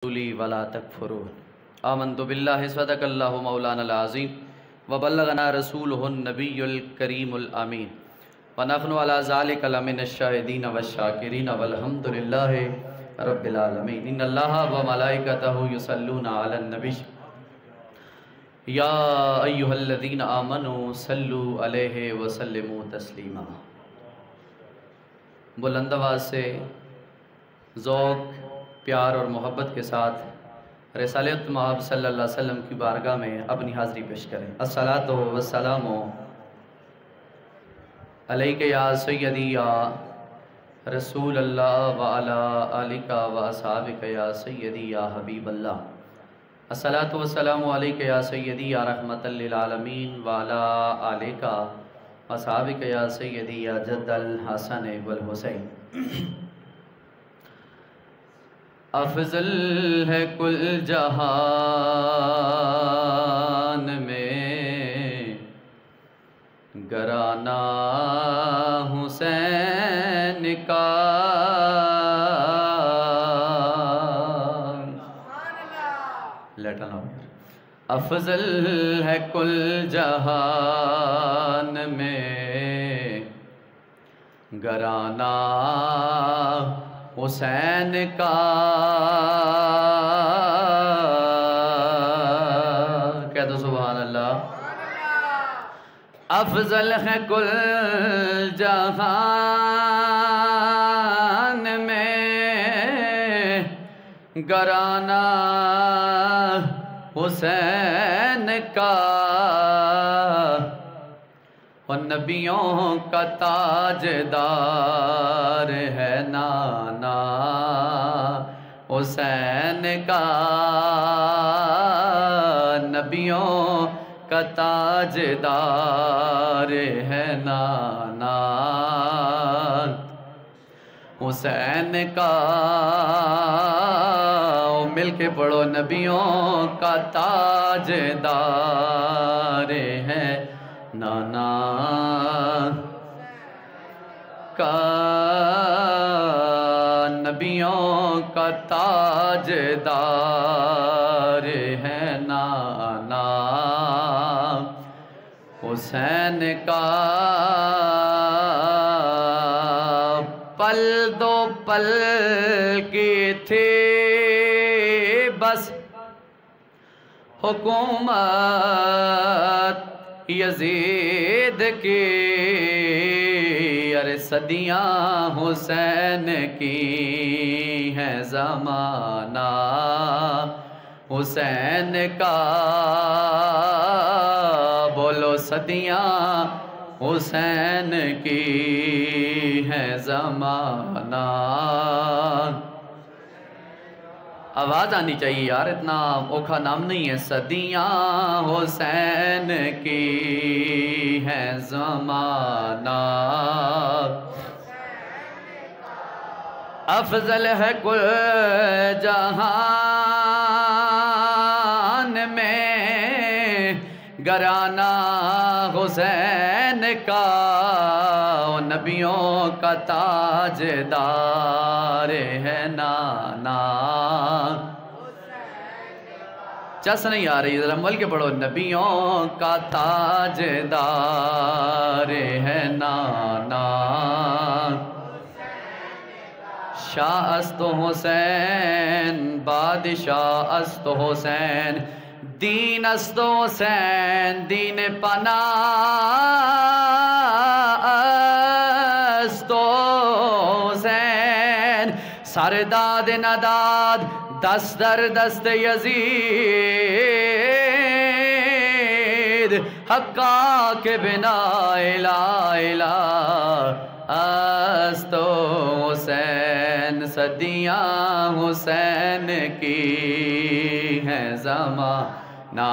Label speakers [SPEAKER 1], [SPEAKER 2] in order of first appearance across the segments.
[SPEAKER 1] ولا تکفرون آمنت باللہ صدق اللہ مولانا العظیم وبلغنا رسولہ النبی الکریم الامین ونحن علی ذلک لمن الشاہدین والشاکرین والحمد للہ رب العالمین ان اللہ وملائکتہ یصلون علی النبی یا ایہا الذین آمنوا صلوا علیہ وسلموا تسلیما۔ بلند آواز سے ذوق، پیار اور محبت کے ساتھ رسالت محب صلی اللہ علیہ وسلم کی بارگاہ میں اپنی حاضری پیش کریں۔ الصلاۃ والسلام علیک یا سیدی یا رسول اللہ وعلی آلک و اصحابک یا سیدی یا حبیب اللہ۔ الصلاۃ والسلام علیک یا سیدی یا رحمت للعالمین وعلی آلک و اصحابک یا سیدی یا جد الحسن والحسین۔ افضل ہے کل جہان میں گرانہ حسین کا، افضل ہے کل جہان میں گرانہ حسین کا، کہہ دو سبحان اللہ۔ افضل ہے کل جہان میں گرانہ حسین کا، اور نبیوں کا تاجدار ہے نانا حسین کا، نبیوں کا تاجدار ہے نانا حسین کا۔ مل کے پڑھو، نبیوں کا تاجدار ہے نانا کا، نبیوں کا تاجدار ہے نانا حسین کا۔ پل دو پل کی تھی بس حکومت یزید کی، ارے صدیاں حسین کی ہیں زمانہ حسین کا، بولو صدیاں حسین کی ہیں زمانہ۔ آواز آنی چاہیے یار، اتنا اوکھا نام نہیں ہے۔ صدیاں حسین کی ہیں زمانہ، افضل ہے کل جہان میں گرانہ حسین کا، نبیوں کا تاجدار ہے نانا۔ چس نہیں آ رہی، ذرا مل کے پڑھو، نبیوں کا تاجدار ہے نانا شاہ است حسین، بادشاہ است حسین، دین است حسین، دین پناہ است حسین، سرداد نداد دست در دست یزید، حقا کے بنا الہ الہ است حسین، صدیاں حسین کی ہیں زمانہ۔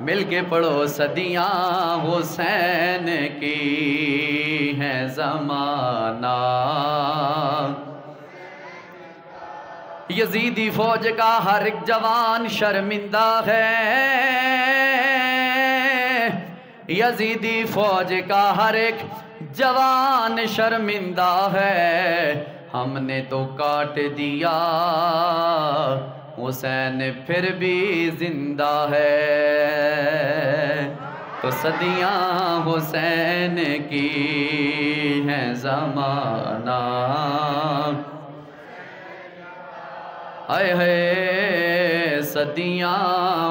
[SPEAKER 1] مل کے پڑھو، صدیاں حسین کی ہیں زمانہ۔ یزیدی فوج کا ہر ایک جوان شرمندہ ہے، یزیدی فوج کا ہر ایک جوان شرمندہ ہے، ہم نے تو کاٹ دیا حسین پھر بھی زندہ ہے، تو صدیاں حسین کی ہیں زمانہ، ہائے ہائے صدیاں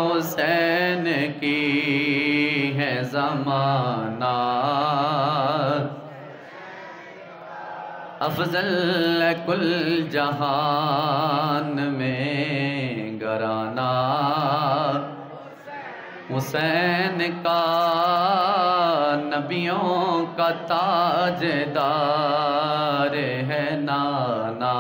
[SPEAKER 1] حسین کی ہیں زمانہ، افضل کل جہان میں گرانا حسین کا، نبیوں کا تاجدار ہے نانا۔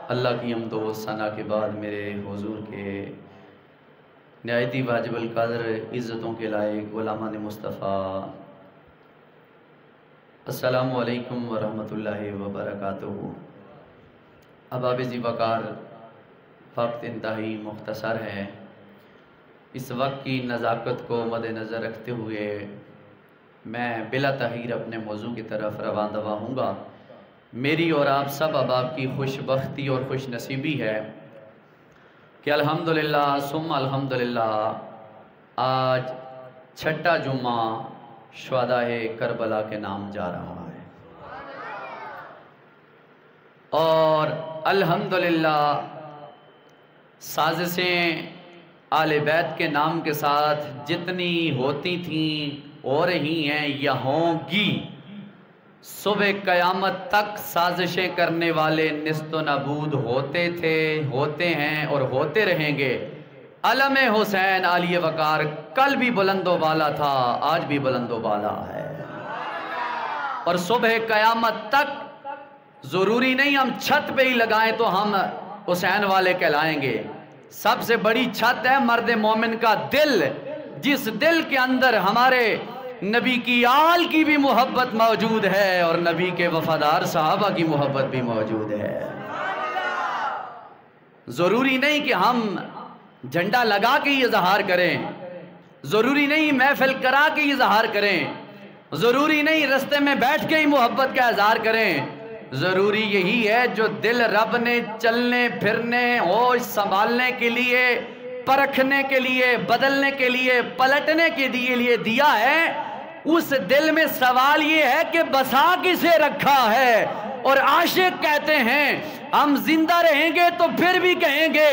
[SPEAKER 1] اللہ کی حمد و ثنا کے بعد میرے حضور کے نہایتی واجب القدر عزتوں کے لائق غلامان مصطفیٰ، السلام علیکم ورحمۃ اللہ وبرکاتہ۔ احباب ذی وقار، وقت انتہائی مختصر ہے، اس وقت کی نزاکت کو مد نظر رکھتے ہوئے میں بلا تاخیر اپنے موضوع کی طرف رواں دوا ہوں گا۔ میری اور آپ سب احباب کی خوش بختی اور خوش نصیبی ہے کہ الحمدللہ ثم الحمدللہ آج چھٹا جمعہ شہدائے کربلا کے نام جا رہا ہے، اور الحمدللہ سازشیں آل بیت کے نام کے ساتھ جتنی ہوتی تھیں ہو رہی ہیں یا ہوں گی، صبح قیامت تک سازشیں کرنے والے نست و نابود ہوتے تھے، ہوتے ہیں اور ہوتے رہیں گے۔ علم حسین عالی وقار کل بھی بلند و بالا تھا، آج بھی بلند و بالا ہے، اور صبح قیامت تک ضروری نہیں ہم چھت پہ ہی لگائیں تو ہم حسین والے کہلائیں گے۔ سب سے بڑی چھت ہے مرد مومن کا دل، جس دل کے اندر ہمارے نبی کی آل کی بھی محبت موجود ہے اور نبی کے وفادار صحابہ کی محبت بھی موجود ہے۔ ضروری نہیں کہ ہم جھنڈا لگا کے یہ اظہار کریں، ضروری نہیں محفل کرا کے یہ اظہار کریں، ضروری نہیں رستے میں بیٹھ کے ہی محبت کا اظہار کریں، ضروری یہی ہے جو دل رب نے چلنے پھرنے ہوش سنبھالنے کے لیے، پرکھنے کے لیے، بدلنے کے لیے، پلٹنے کے لیے دیا ہے، اس دل میں سوال یہ ہے کہ بسا کسے رکھا ہے۔ اور عاشق کہتے ہیں ہم زندہ رہیں گے تو پھر بھی کہیں گے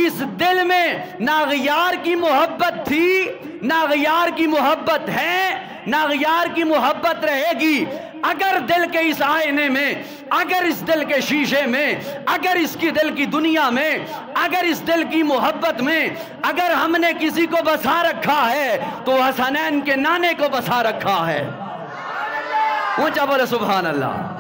[SPEAKER 1] اس دل میں نہ غیار کی محبت تھی، نہ غیار کی محبت ہے، نہ غیار کی محبت رہے گی۔ اگر دل کے اس آئینے میں، اگر اس دل کے شیشے میں، اگر اس کی دل کی دنیا میں، اگر اس دل کی محبت میں اگر ہم نے کسی کو بسا رکھا ہے تو حسنین کے نانے کو بسا رکھا ہے۔ اونچا بولے سبحان اللہ۔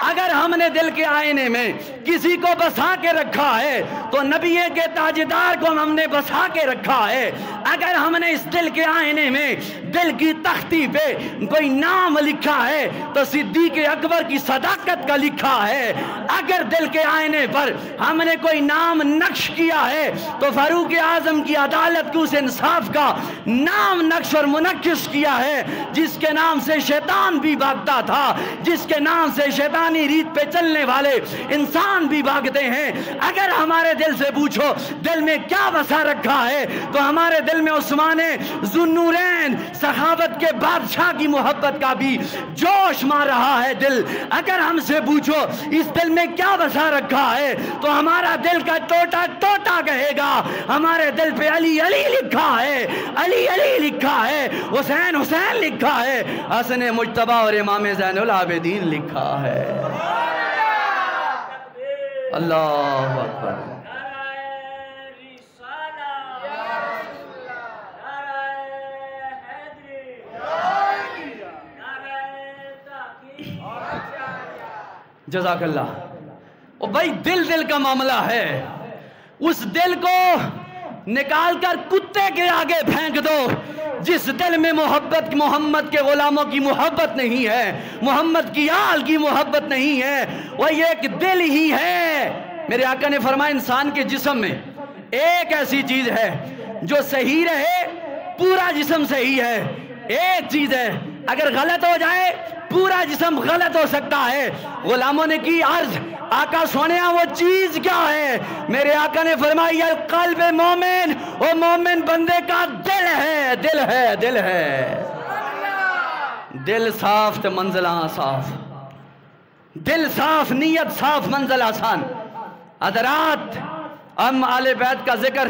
[SPEAKER 1] اگر ہم نے دل کے آئینے میں کسی کو بسا کے رکھا ہے تو نبی کے تاجدار کو ہم نے بسا کے رکھا ہے۔ اگر ہم نے اس دل کے آئینے میں دل کی تختی پہ کوئی نام لکھا ہے تو صدیق اکبر کی صداقت کا لکھا ہے۔ اگر دل کے آئینے پر ہم نے کوئی نام نقش کیا ہے تو فاروق اعظم کی عدالت کی، اس انصاف کا نام نقش اور منقش کیا ہے، جس کے نام سے شیطان بھی بھاگتا تھا، جس کے نام سے شیطانی ریت پہ چلنے والے انسان بھی بھاگتے ہیں۔ اگر ہمارے دل سے پوچھو دل میں کیا بسا رکھا ہے تو ہمارے دل میں عثمان ذو النورین صحابت کے بادشاہ کی محبت کا بھی جوش مار رہا ہے دل۔ اگر ہم سے پوچھو اس دل میں کیا بسا رکھا ہے تو ہمارا دل کا ٹوٹا ٹوٹا کہے گا ہمارے دل پہ علی علی لکھا ہے، علی علی لکھا ہے، حسین حسین لکھا ہے، حسن مجتبی اور امام زین العابدین لکھا ہے۔ اللہ اکبر۔ جزاک اللہ۔ او بھائی دل کا معاملہ ہے، اس دل کو نکال کر کتے کے آگے پھینک دو جس دل میں محمد کے غلاموں کی محبت نہیں ہے، محمد کی آل کی محبت نہیں ہے، وہ ایک دل ہی ہے۔ میرے آقا نے فرمایا انسان کے جسم میں ایک ایسی چیز ہے جو صحیح رہے پورا جسم صحیح ہے، ایک چیز ہے اگر غلط ہو جائے پورا جسم غلط ہو سکتا ہے۔ غلاموں نے کی عرض آقا سونیا وہ چیز کیا ہے؟ میرے آقا نے فرمایا قلب مومن، وہ مومن بندے کا دل ہے، دل ہے، دل ہے۔ دل صاف تو منزل صاف، دل صاف نیت صاف منزل آسان۔ حضرات ہم آل بیت کا ذکر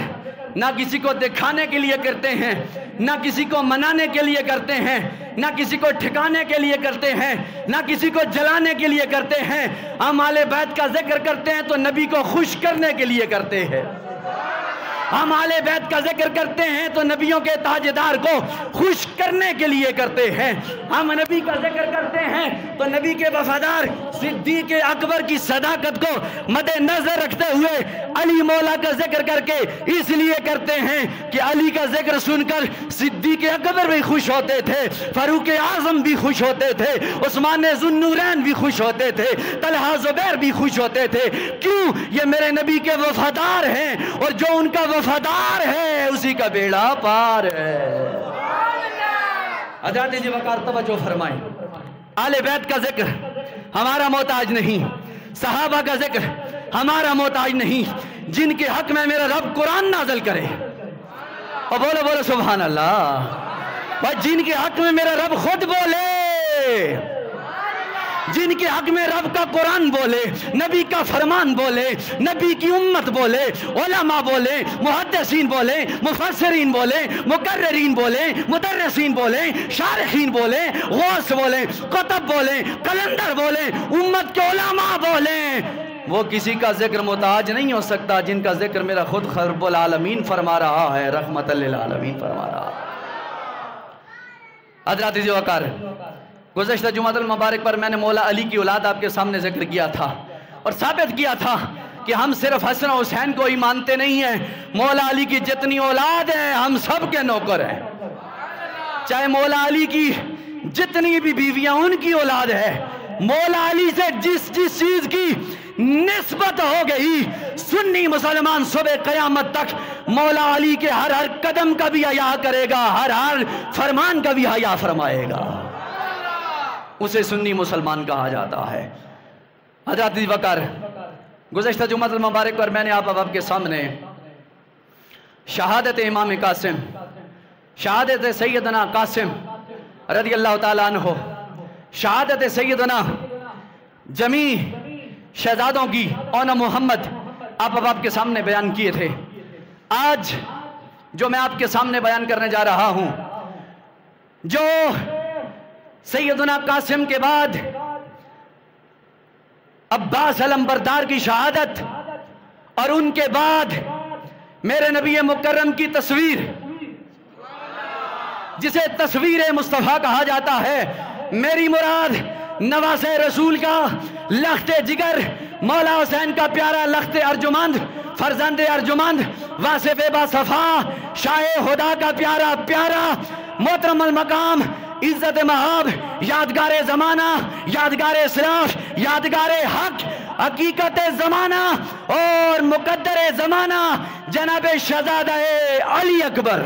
[SPEAKER 1] نہ کسی کو دکھانے کے لیے کرتے ہیں، نہ کسی کو منانے کے لیے کرتے ہیں، نہ کسی کو ٹھکانے کے لیے کرتے ہیں، نہ کسی کو جلانے کے لیے کرتے ہیں۔ ہم آل بیت کا ذکر کرتے ہیں تو نبی کو خوش کرنے کے لیے کرتے ہیں۔ ہم آل بیت کا ذکر کرتے ہیں تو نبیوں کے تاجدار کو خوش کرنے کے لیے کرتے ہیں۔ ہم نبی کا ذکر کرتے ہیں تو نبی کے وفادار صدیق اکبر کی صداقت کو مد نظر رکھتے ہوئے علی مولا کا ذکر کر کے اس لیے کرتے ہیں کہ علی کا ذکر سن کر صدیق اکبر بھی خوش ہوتے تھے، فاروق اعظم بھی خوش ہوتے تھے، عثمان ذو النورین بھی خوش ہوتے تھے، طلحہ زبیر بھی خوش ہوتے تھے۔ کیوں؟ یہ میرے نبی کے وفادار ہیں، اور جو ان کا وفادار ہے اسی کا بیڑا پار ہے۔ حضرات جی وقار توجہ فرمائیں، آل بیت کا ذکر ہمارا محتاج نہیں، صحابہ کا ذکر ہمارا محتاج نہیں، جن کے حق میں میرا رب قرآن نازل کرے، اور بولو بولو سبحان اللہ، اور جن کے حق میں میرا رب خود بولے، جن کے حق میں رب کا قرآن بولے، نبی کا فرمان بولے، نبی کی امت بولے، علماء بولے، محدثین بولے، مفسرین بولے، مقررین بولے، مدرسین بولے، شارحین بولے، غوث بولے، قطب بولے، قلندر بولے، امت کے علماء بولے، وہ کسی کا ذکر محتاج نہیں ہو سکتا جن کا ذکر میرا خود رب العالمین فرما رہا ہے، رحمت للعالمین فرما رہا ہے۔ حضرات جو وقار گزشتہ جمعۃ المبارک پر میں نے مولا علی کی اولاد آپ کے سامنے ذکر کیا تھا اور ثابت کیا تھا کہ ہم صرف حسن و حسین کو ہی مانتے نہیں ہیں، مولا علی کی جتنی اولاد ہیں ہم سب کے نوکر ہیں، چاہے مولا علی کی جتنی بھی بیویاں ان کی اولاد ہے، مولا علی سے جس جس چیز کی نسبت ہو گئی سنی مسلمان صبح قیامت تک مولا علی کے ہر ہر قدم کا بھی حیا کرے گا، ہر ہر فرمان کا بھی حیا فرمائے گا، اسے سنی مسلمان کہا جاتا ہے۔ حضرات وقار گزشتہ جمعۃ المبارک پر میں نے آپ کے سامنے شہادت امام قاسم، شہادت سیدنا قاسم رضی اللہ تعالیٰ عنہ، شہادت سیدنا جمیع شہزادوں کی اونا محمد آپ کے سامنے بیان کیے تھے۔ آج جو میں آپ کے سامنے بیان کرنے جا رہا ہوں، جو سیدنا قاسم کے بعد عباس علمبردار کی شہادت اور ان کے بعد میرے نبی مکرم کی تصویر، جسے تصویر مصطفیٰ کہا جاتا ہے، میری مراد نواز رسول کا لخت جگر، مولا حسین کا پیارا لخت ارجمند، فرزند ارجمند، واصف با صفا، شاہ خدا کا پیارا پیارا، محترم المقام، عزت مہاب، یادگار زمانہ، یادگار اسلاف، یادگار حق، حقیقت زمانہ اور مقدر زمانہ جناب شہزادہ علی اکبر،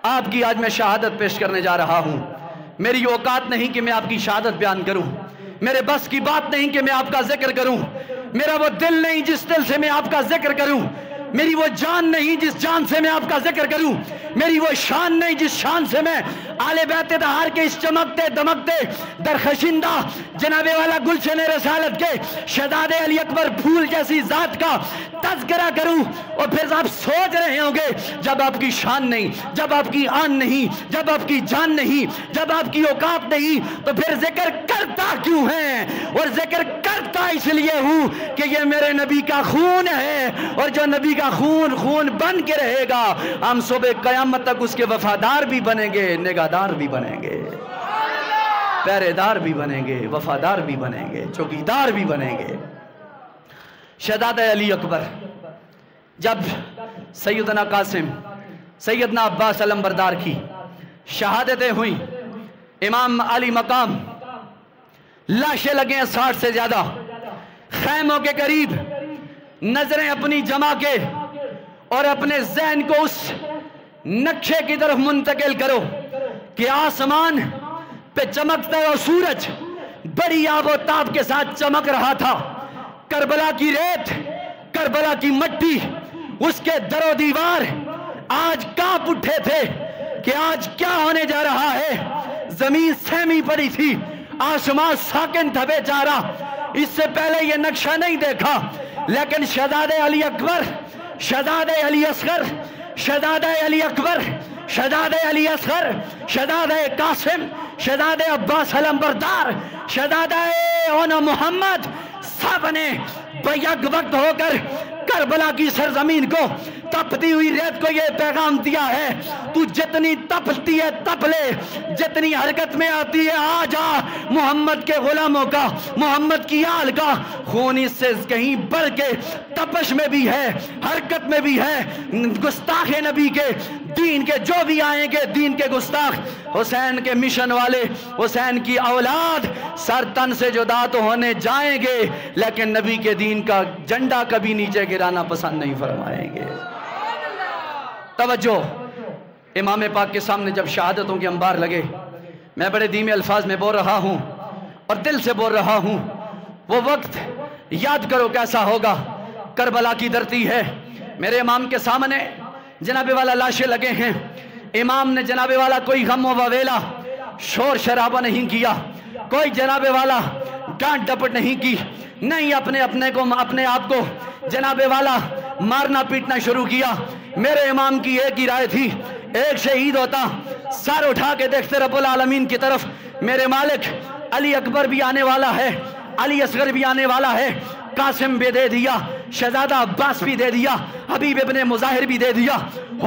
[SPEAKER 1] آپ کی آج میں شہادت پیش کرنے جا رہا ہوں۔ میری اوقات نہیں کہ میں آپ کی شہادت بیان کروں، میرے بس کی بات نہیں کہ میں آپ کا ذکر کروں، میرا وہ دل نہیں جس دل سے میں آپ کا ذکر کروں، میری وہ جان نہیں جس جان سے میں آپ کا ذکر کروں، میری وہ شان نہیں جس شان سے میں آل بیت طاہر کے اس چمکتے دمکتے درخشندہ جناب والا گلشن رسالت کے شہزاد علی اکبر پھول جیسی ذات کا تذکرہ کروں۔ اور پھر آپ سوچ رہے ہوں گے جب آپ کی شان نہیں، جب آپ کی آن نہیں، جب آپ کی جان نہیں، جب آپ کی اوقات نہیں، تو پھر ذکر کرتا کیوں ہے؟ اور ذکر کرتا اس لیے ہوں کہ یہ میرے نبی کا خون ہے، اور جو نبی کا خون خون بن کے رہے گا، ہم صبح قیامت تک اس کے وفادار بھی بنیں گے، نگہدار بھی بنیں گے، پہرے دار بھی بنیں گے، وفادار بھی بنیں گے، چوکیدار بھی بنیں گے۔ شہزادہ علی اکبر جب سیدنا قاسم، سیدنا عباس علمبردار کی شہادتیں ہوئیں، امام علی مقام لاشیں لگیں 60 سے زیادہ، خیموں کے قریب نظریں اپنی جما کے اور اپنے ذہن کو اس نقشے کی طرف منتقل کرو کہ آسمان پہ چمکتا ہوا سورج بڑی آب و تاب کے ساتھ چمک رہا تھا. کربلا کی ریت، کربلا کی مٹی، اس کے در و دیوار آج کانپ اٹھے تھے کہ آج کیا ہونے جا رہا ہے. زمین سہمی پڑی تھی، آسمان ساکن تھا بیچارہ. اس سے پہلے یہ نقشہ نہیں دیکھا، لیکن شہزادے علی اکبر، شہزادے علی اصغر، شہزادے علی اکبر، شہزادے علی اصغر، شہزادے قاسم، شہزادے عباس علمبردار، شہزادے اون محمد، سب نے بیک وقت ہو کر کربلا کی سرزمین کو، تپتی ہوئی ریت کو یہ پیغام دیا ہے، تو جتنی تپتی ہے تپ لے، جتنی حرکت میں آتی ہے آ جا. محمد کے غلاموں کا، محمد کی آل کا خون اس سے کہیں بڑھ کے تپش میں بھی ہے، حرکت میں بھی ہے. گستاخ نبی کے دین کے جو بھی آئیں گے، دین کے گستاخ، حسین کے مشن والے، حسین کی اولاد، سر تن سے جدا تو ہونے جائیں گے، لیکن نبی کے دین کا جھنڈا کبھی نیچے گرانا پسند نہیں فرمائیں گے. توجہ، امام پاک کے سامنے جب شہادتوں کے انبار لگے، میں بڑے دھیمے الفاظ میں بول رہا ہوں اور دل سے بول رہا ہوں. وہ وقت یاد کرو کیسا ہوگا. کربلا کی دھرتی ہے، میرے امام کے سامنے جناب والا لاشیں لگے ہیں. امام نے جناب والا کوئی غم و ویلا، شور شرابہ نہیں کیا، کوئی جناب والا ڈانٹ ڈپٹ نہیں کی، نہیں اپنے آپ کو جناب والا مارنا پیٹنا شروع کیا. میرے امام کی ایک ہی رائے تھی، ایک شہید ہوتا سر اٹھا کے دیکھتے رب العالمین کی طرف. میرے مالک علی اکبر بھی آنے والا ہے، علی اصغر بھی آنے والا ہے، قاسم بھی دے دیا، شہزادہ عباس بھی دے دیا، حبیب ابن مظاہر بھی دے دیا،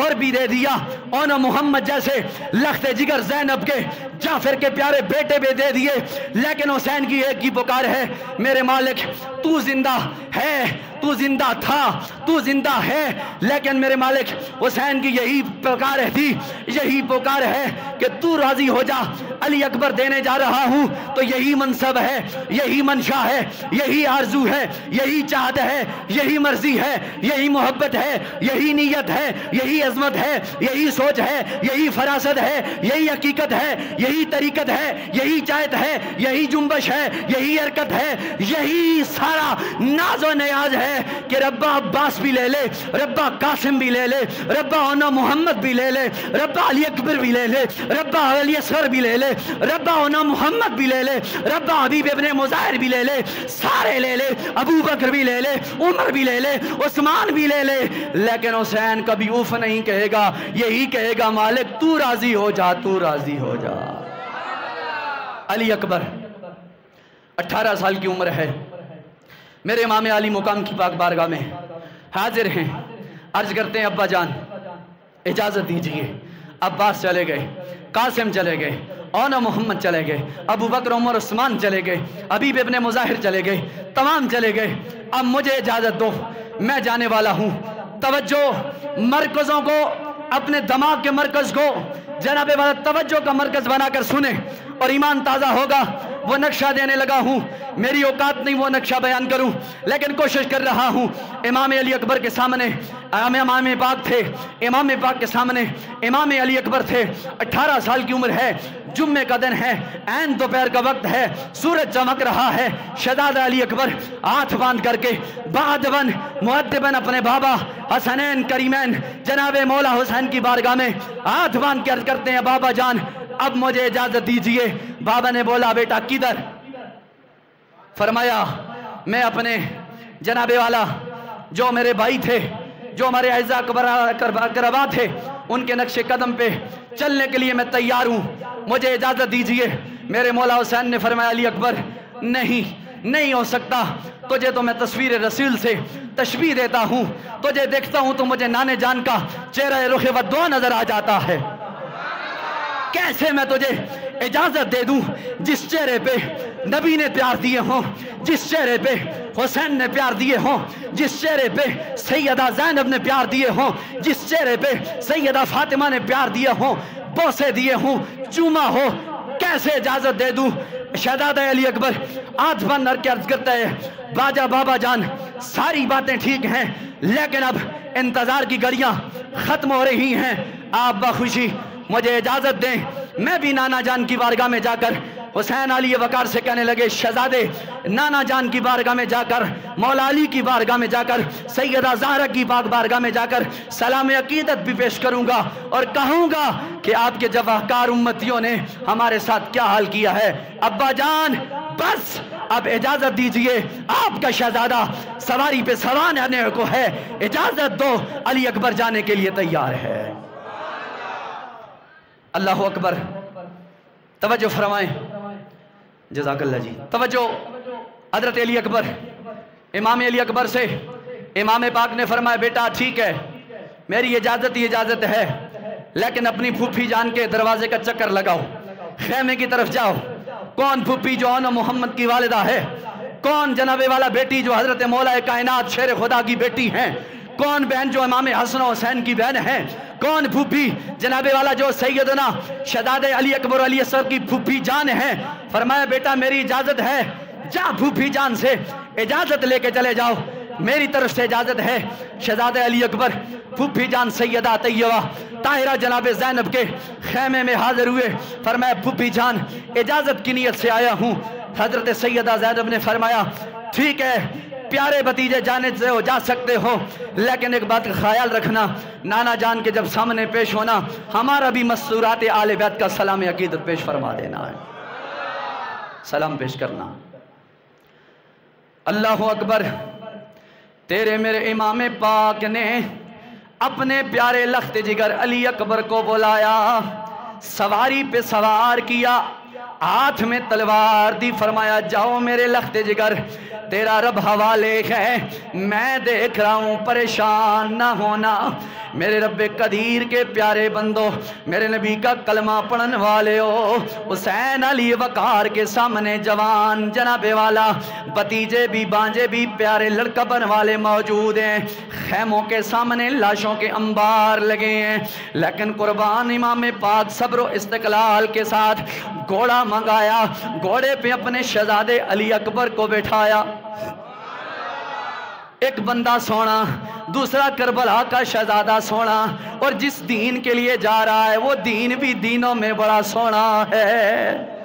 [SPEAKER 1] اور بھی دے دیا، اون محمد جیسے لخت جگر زینب کے، جعفر کے پیارے بیٹے بھی دے دیے. لیکن حسین کی ایک ہی پکار ہے، میرے مالک تو زندہ ہے، تو زندہ تھا، تو زندہ ہے. لیکن میرے مالک حسین کی یہی پکار تھی، یہی پکار ہے کہ تو راضی ہو جا. علی اکبر دینے جا رہا ہوں تو یہی منصب ہے، یہی منشا ہے، یہی آرزو ہے، یہی چاہت ہے، یہی مرضی ہے، یہی محبت ہے، یہی نیت ہے، یہی عظمت ہے، یہی سوچ ہے، یہی فراست ہے، یہی حقیقت ہے، یہی طریقت ہے، یہی چاہت ہے، یہی جنبش ہے، یہی حرکت ہے، یہی سارا ناز و نیاز ہے کہ ربا عباس بھی لے لے، ربا قاسم بھی لے لے، ربا اونا محمد بھی لے لے، ربا علی اکبر بھی لے لے، ربا علی اصغر بھی لے لے، ربا اونا محمد بھی لے لے، ربا حبیب ابن مظاہر بھی لے لے، سارے لے لے، ابو بکر بھی لے لے، عمر بھی لے لے، عثمان بھی لے لے. لیکن حسین کبھی اوف نہیں کہے گا، یہی کہے گا مالک تو راضی ہو جا، تو راضی ہو جا. علی اکبر 18 سال کی عمر ہے، میرے امام علی مقام کی پاک بارگاہ میں حاضر ہیں. عرض کرتے ہیں ابا جان اجازت دیجئے. عباس چلے گئے، قاسم چلے گئے، اونا محمد چلے گئے، ابو بکر عمر عثمان چلے گئے، حبیب ابن مظاہر چلے گئے، تمام چلے گئے. اب مجھے اجازت دو، میں جانے والا ہوں. توجہ، مرکزوں کو، اپنے دماغ کے مرکز کو جناب والا توجہ کا مرکز بنا کر سنیں اور ایمان تازہ ہوگا. وہ نقشہ دینے لگا ہوں، میری اوقات نہیں وہ نقشہ بیان کروں، لیکن کوشش کر رہا ہوں. امام علی اکبر کے سامنے امام پاک تھے، امام پاک کے سامنے امام علی اکبر تھے. 18 سال کی عمر ہے، جمعے کا دن ہے، عین دوپہر کا وقت ہے، سورج چمک رہا ہے. شہزادہ علی اکبر ہاتھ باندھ کر کے بادبن مؤدبن اپنے بابا حسنین کریمین جناب مولا حسین کی بارگاہ میں ہاتھ باندھ کے عرض کرتے ہیں بابا جان اب مجھے اجازت دیجئے. بابا نے بولا بیٹا کدھر؟ فرمایا میں اپنے جناب والا جو میرے بھائی تھے، جو ہمارے اعزاء اقربا تھے، ان کے نقش قدم پہ چلنے کے لیے میں تیار ہوں، مجھے اجازت دیجئے. میرے مولا حسین نے فرمایا علی اکبر نہیں ہو سکتا، تجھے تو میں تصویر رسول سے تشبیہ دیتا ہوں، تجھے دیکھتا ہوں تو مجھے نانے جان کا چہرہ رخ ودوا نظر آ جاتا ہے. کیسے میں تجھے اجازت دے دوں جس چہرے پہ نبی نے پیار دیے ہوں، جس چہرے پہ حسین نے پیار دیے ہوں، جس چہرے پہ سیدہ زینب نے پیار دیے ہوں، جس چہرے پہ سیدہ فاطمہ نے پیار دیے ہوں، بوسے دیے ہوں، چوما ہو، کیسے اجازت دے دوں؟ شہزادہ علی اکبر ہاتھ بند کر کے عرض کرتا ہے باجا بابا جان ساری باتیں ٹھیک ہیں، لیکن اب انتظار کی گھڑیاں ختم ہو رہی ہیں، آپ بخوشی مجھے اجازت دیں میں بھی نانا جان کی بارگاہ میں جا کر حسین علی وقار سے کہنے لگے شہزادے نانا جان کی بارگاہ میں جا کر مولا علی کی بارگاہ میں جا کر سیدہ زہرا کی بارگاہ میں جا کر سلام عقیدت بھی پیش کروں گا اور کہوں گا کہ آپ کے جواہکار امتیوں نے ہمارے ساتھ کیا حال کیا ہے۔ ابا جان بس اب اجازت دیجئے، آپ کا شہزادہ سواری پہ سوار آنے کو ہے، اجازت دو، علی اکبر جانے کے لیے تیار ہے۔ اللہ اکبر، توجہ فرمائیں، جزاک اللہ جی، توجہ۔ حضرت علی اکبر، امام علی اکبر سے امام پاک نے فرمایا بیٹا ٹھیک ہے میری اجازت ہے، لیکن اپنی پھوپھی جان کے دروازے کا چکر لگاؤ، خیمے کی طرف جاؤ۔ کون پھوپھی جو آن محمد کی والدہ ہے؟ کون جناب والا بیٹی جو حضرت مولا کائنات شیر خدا کی بیٹی ہیں؟ کون بہن جو امام حسن و حسین کی بہن ہے؟ کون پھوپھی جناب والا جو سیدنا شہزاد علی اکبر علی اصغر کی پھوپھی جان ہے؟ فرمایا بیٹا میری اجازت ہے، جا پھوپھی جان سے اجازت لے کے چلے جاؤ، میری طرف سے اجازت ہے۔ شہزاد علی اکبر پھوپھی جان سیدہ طیبہ طاہرہ جناب زینب کے خیمے میں حاضر ہوئے۔ فرمایا پھوپھی جان اجازت کی نیت سے آیا ہوں۔ حضرت سیدہ زینب نے فرمایا ٹھیک ہے پیارے بھتیجے جانے سے ہو جا سکتے ہو، لیکن ایک بات کا خیال رکھنا، نانا جان کے جب سامنے پیش ہونا ہمارا بھی مسورات آل بیت کا سلام عقیدت پیش فرما دینا ہے، سلام پیش کرنا۔ اللہ اکبر، تیرے میرے امام پاک نے اپنے پیارے لخت جگر علی اکبر کو بلایا، سواری پہ سوار کیا، ہاتھ میں تلوار دی، فرمایا جاؤ میرے لخت جگر تیرا رب حوالے ہے، میں دیکھ رہا ہوں پریشان نہ ہونا۔ میرے رب قدیر کے پیارے بندو، میرے نبی کا کلمہ پڑھن والے ہو، حسین علی وقار کے سامنے جوان جناب والا بتیجے بھی بانجے بھی پیارے لڑکپن والے موجود ہیں، خیموں کے سامنے لاشوں کے انبار لگے ہیں، لیکن قربان امام پاک صبر و استقلال کے ساتھ گھوڑا منگایا، گھوڑے پہ اپنے شہزادے علی اکبر کو بٹھایا۔ ایک بندہ سونا، دوسرا کربلا کا شہزادہ سونا، اور جس دین کے لیے جا رہا ہے وہ دین بھی دینوں میں بڑا سونا ہے۔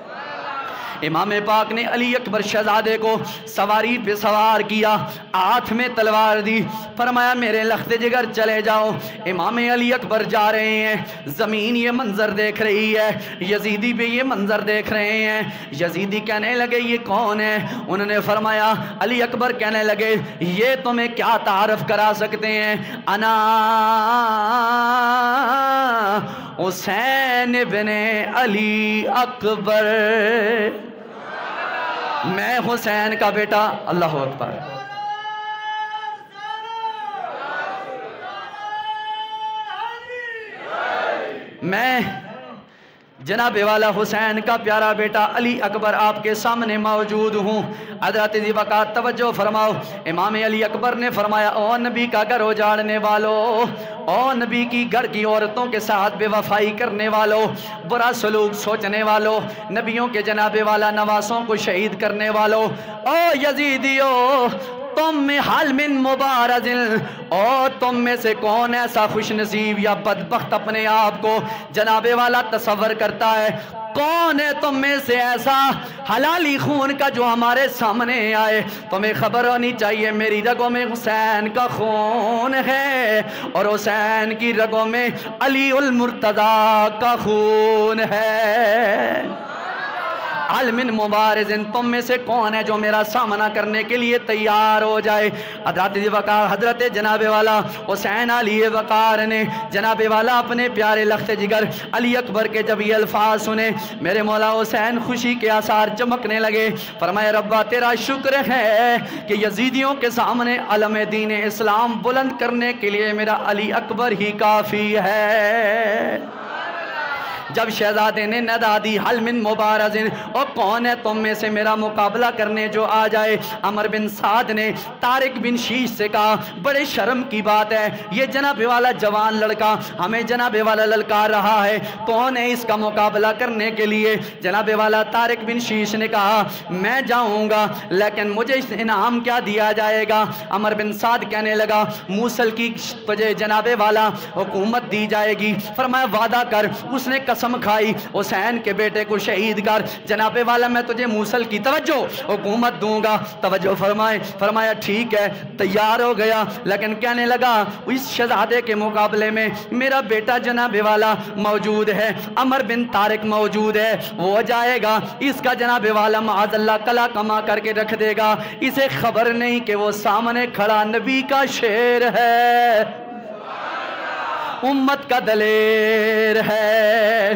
[SPEAKER 1] امام پاک نے علی اکبر شہزادے کو سواری پہ سوار کیا، ہاتھ میں تلوار دی، فرمایا میرے لخت جگر چلے جاؤ۔ امام علی اکبر جا رہے ہیں، زمین یہ منظر دیکھ رہی ہے، یزیدی بھی یہ منظر دیکھ رہے ہیں۔ یزیدی کہنے لگے یہ کون ہے؟ انہوں نے فرمایا، علی اکبر کہنے لگے یہ تمہیں کیا تعارف کرا سکتے ہیں؟ انا حسین بن علی اکبر، میں حسین کا بیٹا۔ اللہ اکبر، میں جناب والا حسین کا پیارا بیٹا علی اکبر آپ کے سامنے موجود ہوں۔ حضرت ذی وقار توجہ فرماؤ، امام علی اکبر نے فرمایا او نبی کا گھر اجاڑنے والو، او نبی کی گھر کی عورتوں کے ساتھ بے وفائی کرنے والو، برا سلوک سوچنے والو، نبیوں کے جناب والا نواسوں کو شہید کرنے والو، او یزیدیو تم میں حال من مبارز، اور تم میں سے کون ایسا خوش نصیب یا بدبخت اپنے آپ کو جناب والا تصور کرتا ہے؟ کون ہے تم میں سے ایسا حلالی خون کا جو ہمارے سامنے آئے؟ تمہیں خبر ہونی چاہیے میری رگوں میں حسین کا خون ہے، اور حسین کی رگوں میں علی المرتضیٰ کا خون ہے۔ من مبارز، تم میں سے کون ہے جو میرا سامنا کرنے کے لیے تیار ہو جائے؟ حضرت ذی وقار، حضرت جناب والا حسین علی وقار نے جناب والا اپنے پیارے لخت جگر علی اکبر کے جب یہ الفاظ سنے، میرے مولا حسین خوشی کے آثار چمکنے لگے۔ فرمایا ربا تیرا شکر ہے کہ یزیدیوں کے سامنے علم دین اسلام بلند کرنے کے لیے میرا علی اکبر ہی کافی ہے۔ جب شہزادے نے ندا دی حل من مبارزن، اور کون ہے تم میں سے میرا مقابلہ کرنے جو آ جائے؟ عمر بن سعد نے طارق بن شیش سے کہا بڑے شرم کی بات ہے، یہ جناب والا جوان لڑکا ہمیں جناب والا للکار رہا ہے، کون ہے اس کا مقابلہ کرنے کے لیے؟ جناب والا طارق بن شیش نے کہا میں جاؤں گا، لیکن مجھے اس انعام کیا دیا جائے گا؟ عمر بن سعد کہنے لگا موصل کی تجھے جناب والا حکومت دی جائے گی۔ فرمایا وعدہ کر۔ اس نے قسم کھائی حسین کے بیٹے کو شہید کر، جناب والا میں تجھے موصل کی توجہ حکومت دوں گا۔ توجہ فرمائے۔ فرمایا ٹھیک ہے، تیار ہو گیا، لیکن کہنے لگا اس شہزادے کے مقابلے میں میرا بیٹا جناب والا موجود ہے، عمر بن طارق موجود ہے، وہ جائے گا، اس کا جناب والا معاذ اللہ کلا کما کر کے رکھ دے گا، اسے خبر نہیں کہ وہ سامنے کھڑا نبی کا شیر ہے، امت کا دلیر ہے۔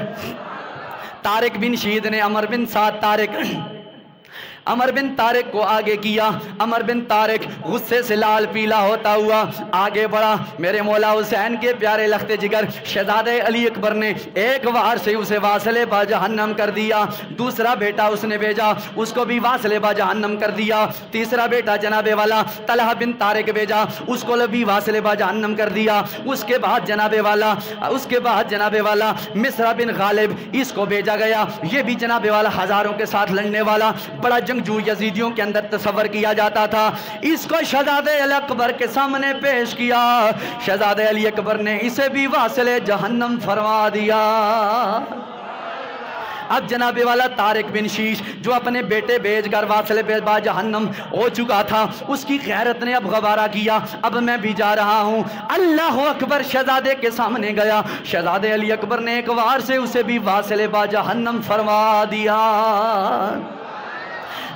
[SPEAKER 1] طارق بن شید نے عمر بن سعد عمر بن طارق کو آگے کیا۔ عمر بن طارق غصے سے لال پیلا ہوتا ہوا آگے بڑھا۔ میرے مولا حسین کے پیارے لخت جگر شہزادے علی اکبر نے ایک وار سے اسے واصل با جہنم کر دیا، دوسرا بیٹا اس نے بھیجا، اس کو بھی واصل با جہنم کر دیا، تیسرا بیٹا جناب والا طلحہ بن طارق بھیجا، اس کو بھی واصل با جہنم کر دیا۔ اس کے بعد جناب والا مصر بن غالب اس کو بھیجا گیا، یہ بھی جناب والا ہزاروں کے ساتھ لڑنے والا بڑا جو یزیدیوں کے اندر تصور کیا جاتا تھا۔ اس کو شہزادے علی اکبر کے سامنے پیش کیا، شہزادے علی اکبر نے اسے بھی واصل جہنم فرما دیا۔ اب جناب والا طارق بن شیش جو اپنے بیٹے بھیج کر واصل با جہنم ہو چکا تھا، اس کی غیرت نے اب غبارہ کیا، اب میں بھی جا رہا ہوں۔ اللہ اکبر شہزادے کے سامنے گیا، شہزادے علی اکبر نے ایک وار سے اسے بھی واصل با جہنم فرما دیا۔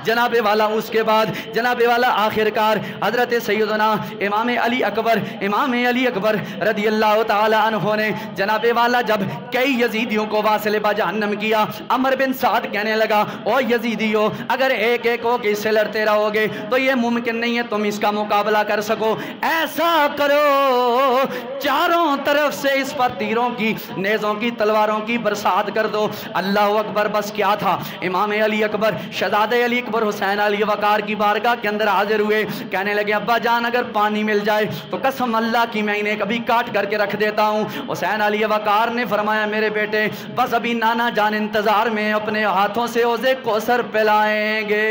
[SPEAKER 1] جناب والا اس کے بعد جناب والا آخرکار حضرت سیدنا امام علی اکبر رضی اللہ تعالی عنہ نے جناب والا جب کئی یزیدیوں کو واصل با جہنم کیا، عمر بن سعد کہنے لگا او یزیدیو اگر ایک ایک ہو کے اس سے لڑتے رہو گے تو یہ ممکن نہیں ہے تم اس کا مقابلہ کر سکو، ایسا کرو چاروں طرف سے اس پر تیروں کی، نیزوں کی، تلواروں کی برسات کر دو۔ اللہ اکبر، بس کیا تھا، امام علی اکبر شہزادے علی اکبر حسین علی وقار کی بارگاہ کے اندر حاضر ہوئے، کہنے لگے ابا جان اگر پانی مل جائے تو قسم اللہ کی میں انہیں کبھی کاٹ کر کے رکھ دیتا ہوں۔ حسین علی وقار نے فرمایا میرے بیٹے بس ابھی نانا جان انتظار میں اپنے ہاتھوں سے حوض کوثر پلائیں گے۔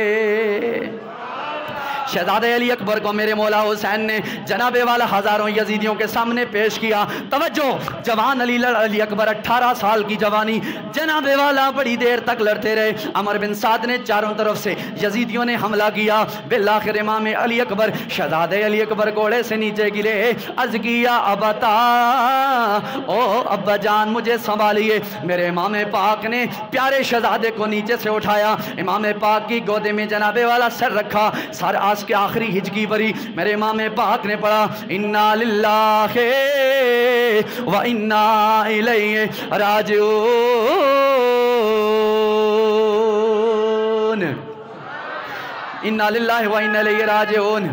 [SPEAKER 1] شہزادے علی اکبر کو میرے مولا حسین نے جناب والا ہزاروں یزیدیوں کے سامنے پیش کیا۔ توجہ، جوان علی اکبر 18 سال کی جوانی، جناب والا بڑی دیر تک لڑتے رہے۔ عمر بن سعد نے چاروں طرف سے یزیدیوں نے حملہ کیا، بالآخر امام علی اکبر شہزادے علی اکبر گھوڑے سے نیچے گرے، عرض کیا ابتا او ابا جان مجھے سنبھالیے۔ میرے امام پاک نے پیارے شہزادے کو نیچے سے اٹھایا، امام پاک کی گودے میں جناب والا سر رکھا، سر آس کے آخری ہجکی بری میرے امام پاک نے پڑھا انا للہ و انا الیہ راجعون، انا للہ و انا الیہ راجعون۔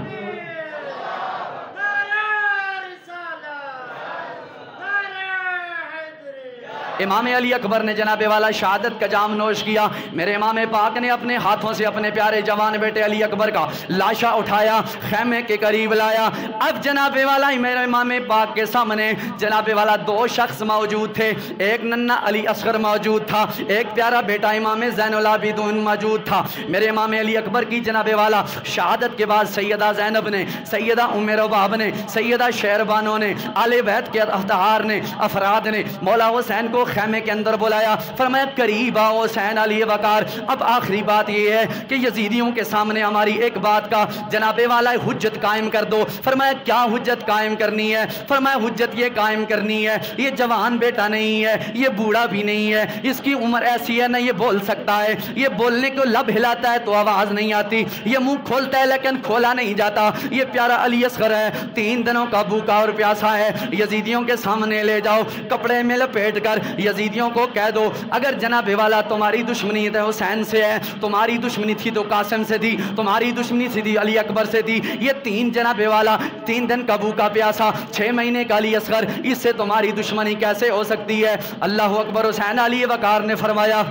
[SPEAKER 1] امام علی اکبر نے جناب والا شہادت کا جام نوش کیا، میرے امام پاک نے اپنے ہاتھوں سے اپنے پیارے جوان بیٹے علی اکبر کا لاشا اٹھایا، خیمے کے قریب لایا۔ اب جناب والا میرے امام پاک کے سامنے جناب والا دو شخص موجود تھے، ایک ننھا علی اصغر موجود تھا، ایک پیارا بیٹا امام زین العابدین موجود تھا۔ میرے امام علی اکبر کی جناب والا شہادت کے بعد سیدہ زینب نے، سیدہ ام رباب نے، سیدہ شہربانو نے، آل بیت کے اطہار نے، افراد نے مولا حسین کو خیمے کے اندر بلایا، فرمایا قریب آؤ حسین علی وقار، اب آخری بات یہ ہے کہ یزیدیوں کے سامنے ہماری ایک بات کا جناب والا حجت قائم کر دو۔ فرمایا کیا حجت قائم کرنی ہے؟ فرمایا حجت یہ قائم کرنی ہے یہ جوان بیٹا نہیں ہے، یہ بوڑھا بھی نہیں ہے، اس کی عمر ایسی ہے نہ یہ بول سکتا ہے، یہ بولنے کو لب ہلاتا ہے تو آواز نہیں آتی، یہ منہ کھولتا ہے لیکن کھولا نہیں جاتا، یہ پیارا علی اصغر ہے، 3 دنوں کا بھوکا اور پیاسا ہے، یزیدیوں کے سامنے لے جاؤ، کپڑے میں لپیٹ کر یزیدیوں کو کہہ دو اگر جناب والا تمہاری دشمنی تو حسین سے ہے، تمہاری دشمنی تھی تو قاسم سے تھی، تمہاری دشمنی تھی علی اکبر سے تھی، یہ 3 جناب والا 3 دن کا بھوکا پیاسا 6 مہینے کا علی اصغر، اس سے تمہاری دشمنی کیسے ہو سکتی ہے؟ اللہ اکبر۔ حسین علی وقار نے فرمایا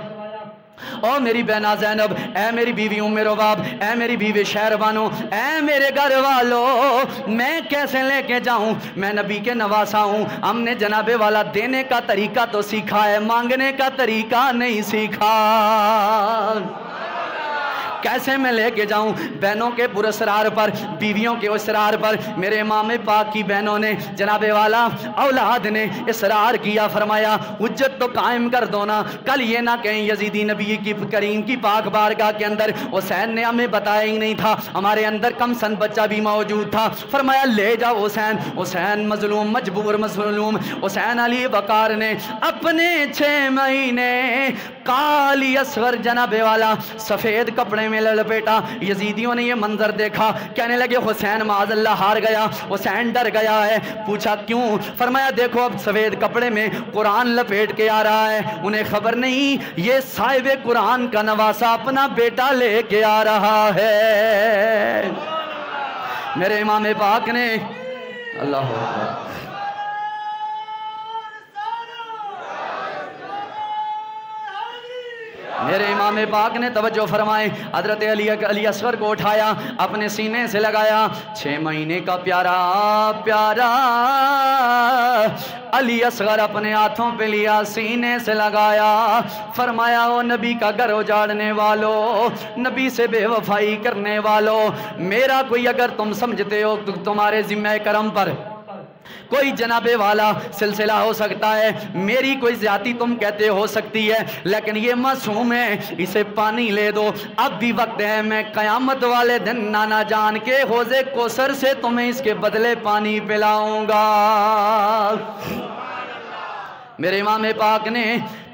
[SPEAKER 1] او میری بہنا زینب، اے میری بیوی ام رباب، اے میری بیوی شہربانو، اے میرے گھر والو، میں کیسے لے کے جاؤں؟ میں نبی کے نواسا ہوں، ہم نے جناب والا دینے کا طریقہ تو سیکھا ہے، مانگنے کا طریقہ نہیں سیکھا، کیسے میں لے کے جاؤں؟ بہنوں کے پراسرار پر، بیویوں کے اسرار پر میرے امام پاک کی بہنوں نے جناب والا اولاد نے اصرار کیا، فرمایا حجت تو قائم کر دو نا، کل یہ نہ کہیں یزیدی نبی کی کریم کی پاک بارگاہ کے اندر حسین نے ہمیں بتایا ہی نہیں تھا، ہمارے اندر کم سن بچہ بھی موجود تھا۔ فرمایا لے جاؤ حسین۔ حسین مظلوم، مجبور مظلوم، حسین علی وقار نے اپنے 6 مہینے کالی اصغر جناب والا سفید کپڑے میں لپیٹا۔ یزیدیوں نے یہ منظر دیکھا، کہنے لگے حسین معاذ اللہ ہار گیا، حسین ڈر گیا ہے۔ پوچھا کیوں؟ فرمایا دیکھو اب سفید کپڑے میں قرآن لپیٹ کے آ رہا ہے، انہیں خبر نہیں یہ صاحب قرآن کا نواسا اپنا بیٹا لے کے آ رہا ہے۔ میرے امام پاک نے اللہ اکبر، میرے امام پاک نے توجہ فرمائے، حضرت علی اصغر کو اٹھایا، اپنے سینے سے لگایا، 6 مہینے کا پیارا پیارا علی اصغر اپنے ہاتھوں پہ لیا، سینے سے لگایا، فرمایا او نبی کا گھر اجاڑنے والو، نبی سے بے وفائی کرنے والو، میرا کوئی اگر تم سمجھتے ہو تو تمہارے ذمہ کرم پر کوئی جناب والا سلسلہ ہو سکتا ہے، میری کوئی زیادتی تم کہتے ہو سکتی ہے، لیکن یہ معصوم ہے، اسے پانی لے دو، اب بھی وقت ہے، میں قیامت والے دن نانا جان کے حوض کوثر سے تمہیں اس کے بدلے پانی پلاؤں گا۔ میرے امام پاک نے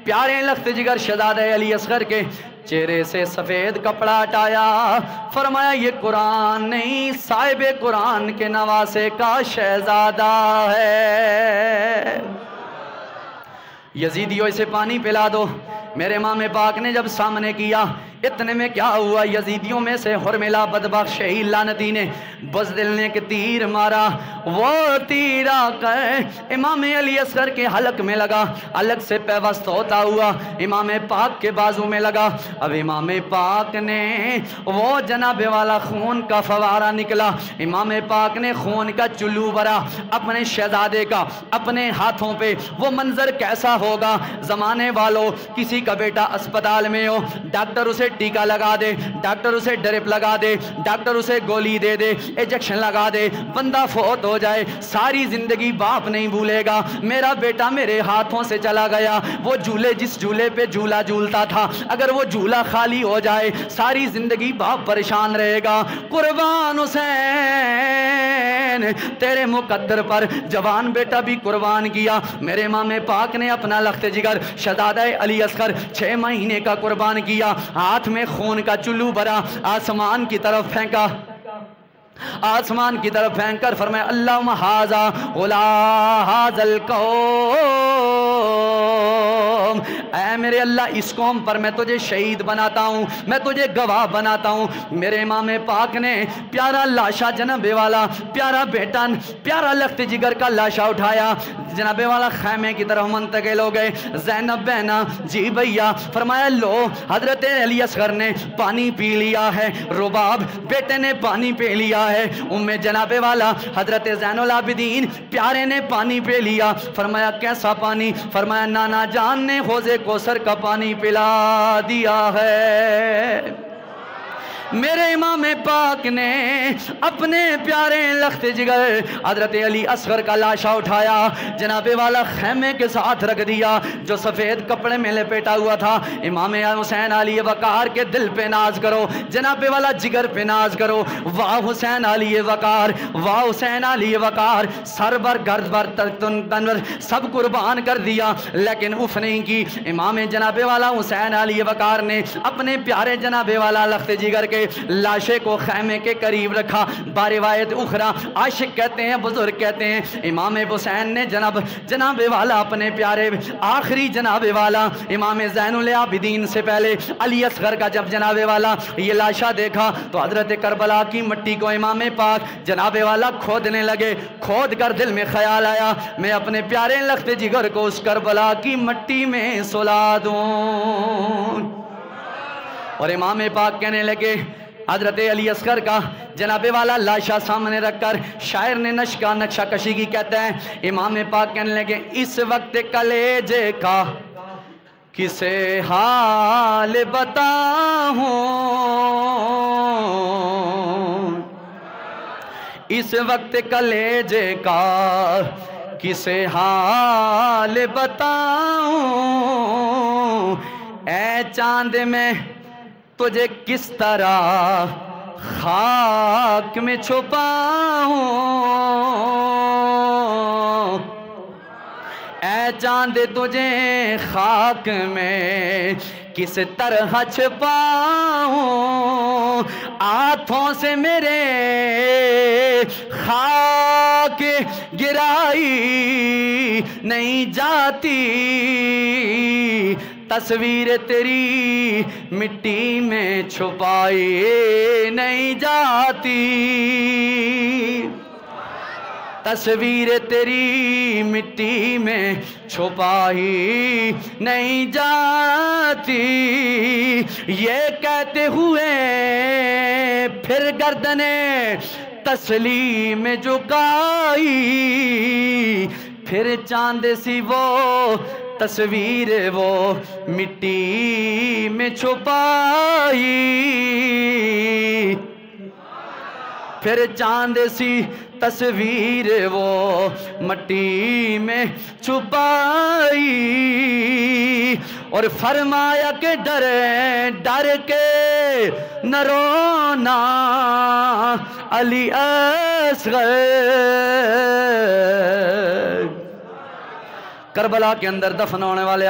[SPEAKER 1] پیارے لخت جگر شہزادہ علی اصغر کے چہرے سے سفید کپڑا ہٹایا، فرمایا یہ قرآن نہیں، صاحب قرآن کے نواسے کا شہزادہ ہے، یزیدیوں اسے پانی پلا دو۔ میرے امام پاک نے جب سامنے کیا، اتنے میں کیا ہوا، یزیدیوں میں سے حرملہ بدبخت شہید لعنتی نے بزدل نے کہ تیر مارا، وہ تیر آ کر امام علی اصغر کے حلق میں لگا، حلق سے پیوست ہوتا ہوا امام پاک کے بازو میں لگا۔ اب امام پاک نے وہ جناب والا خون کا فوارہ نکلا، امام پاک نے خون کا چلو بھرا اپنے شہزادے کا اپنے ہاتھوں پہ۔ وہ منظر کیسا ہوگا؟ زمانے والوں، کسی کا بیٹا اسپتال میں ہو، ڈاکٹر اسے ٹیکہ لگا دے، ڈاکٹر اسے ڈرپ لگا دے، ڈاکٹر اسے گولی دے دے، انجیکشن لگا دے، بندہ فوت ہو جائے، ساری زندگی باپ نہیں بھولے گا میرا بیٹا میرے ہاتھوں سے چلا گیا، وہ جھولے جس جھولے پہ جھولا جھولتا تھا اگر وہ جھولا خالی ہو جائے ساری زندگی باپ پریشان رہے گا۔ قربان حسین تیرے مقدر پر جوان بیٹا بھی قربان کیا۔ میرے امام پاک نے اپنا لخت جگر شہزادہ علی اصغر 6 مہینے کا قربان کیا، ہاتھ میں خون کا چلو بھرا، آسمان کی طرف پھینکا، آسمان کی طرف پھینک کر فرمایا اللہم ھذا غلا ھذا القوم، اے میرے اللہ اس قوم پر میں تجھے شہید بناتا ہوں، میں تجھے گواہ بناتا ہوں۔ میرے امام پاک نے پیارا لاشا جناب والا پیارا بیٹا پیارا لخت جگر کا لاشا اٹھایا، جناب والا خیمے کی طرف منتقل ہو گئے۔ زینب بہنا جی بھیا، فرمایا لو حضرت علی اصغر نے پانی پی لیا ہے، رباب بیٹے نے پانی پی لیا ہے، جناب والا حضرت زین العابدین پیارے نے پانی پی لیا۔ فرمایا کیسا پانی؟ فرمایا نانا جان نے حوض کوثر کا پانی پلا دیا ہے۔ میرے امام پاک نے اپنے پیارے لخت جگر حضرت علی اصغر کا لاشا اٹھایا، جناب والا خیمے کے ساتھ رکھ دیا جو سفید کپڑے میں لپیٹا ہوا تھا۔ امام حسین علی وقار کے دل پہ ناز کرو، جناب والا جگر پہ ناز کرو، واہ حسین علی وقار، واہ حسین علی وقار، سر بر گرد بر تنور سب قربان کر دیا لیکن اف نہیں کی۔ امام جناب والا حسین علی وقار نے اپنے پیارے جناب والا لخت جگر کے لاشے کو خیمے کے قریب رکھا۔ باروایت اخرى عاشق کہتے ہیں، بزرگ کہتے ہیں، امام حسین نے جناب والا اپنے پیارے آخری جناب والا امام زین العابدین سے پہلے علی اصغر کا جب جناب والا یہ لاشا دیکھا تو حضرت کربلا کی مٹی کو امام پاک جناب والا کھودنے لگے۔ کھود کر دل میں خیال آیا میں اپنے پیارے لخت جگر کو اس کربلا کی مٹی میں سلا دوں۔ اور امام پاک کہنے لگے، حضرت علی اصغر کا جناب والا لاشا سامنے رکھ کر شاعر نے نقشہ کشی کی کہتا ہے، امام پاک کہنے لگے اس وقت کلیجے کا کسے حال بتاؤں، اس وقت کلیجے کا کسے حال بتاؤں، اے چاند میں تجھے کس طرح خاک میں چھپاؤں، اے چاند تجھے خاک میں کس طرح چھپاؤں، ہاتھوں سے میرے خاک گرائی نہیں جاتی، تصویر تیری مٹی میں چھپائی نہیں جاتی، تصویر تیری مٹی میں چھپائی نہیں جاتی، یہ کہتے ہوئے پھر گردنیں تسلیم جھکائی، پھر چاند سی وہ تصویر وہ مٹی میں چھپائی، پھر چاند سی تصویر وہ مٹی میں چھپائی، اور فرمایا کہ ڈر کے نہ رونا علی اصغر، کربلا کے اندر دفن ہونے والے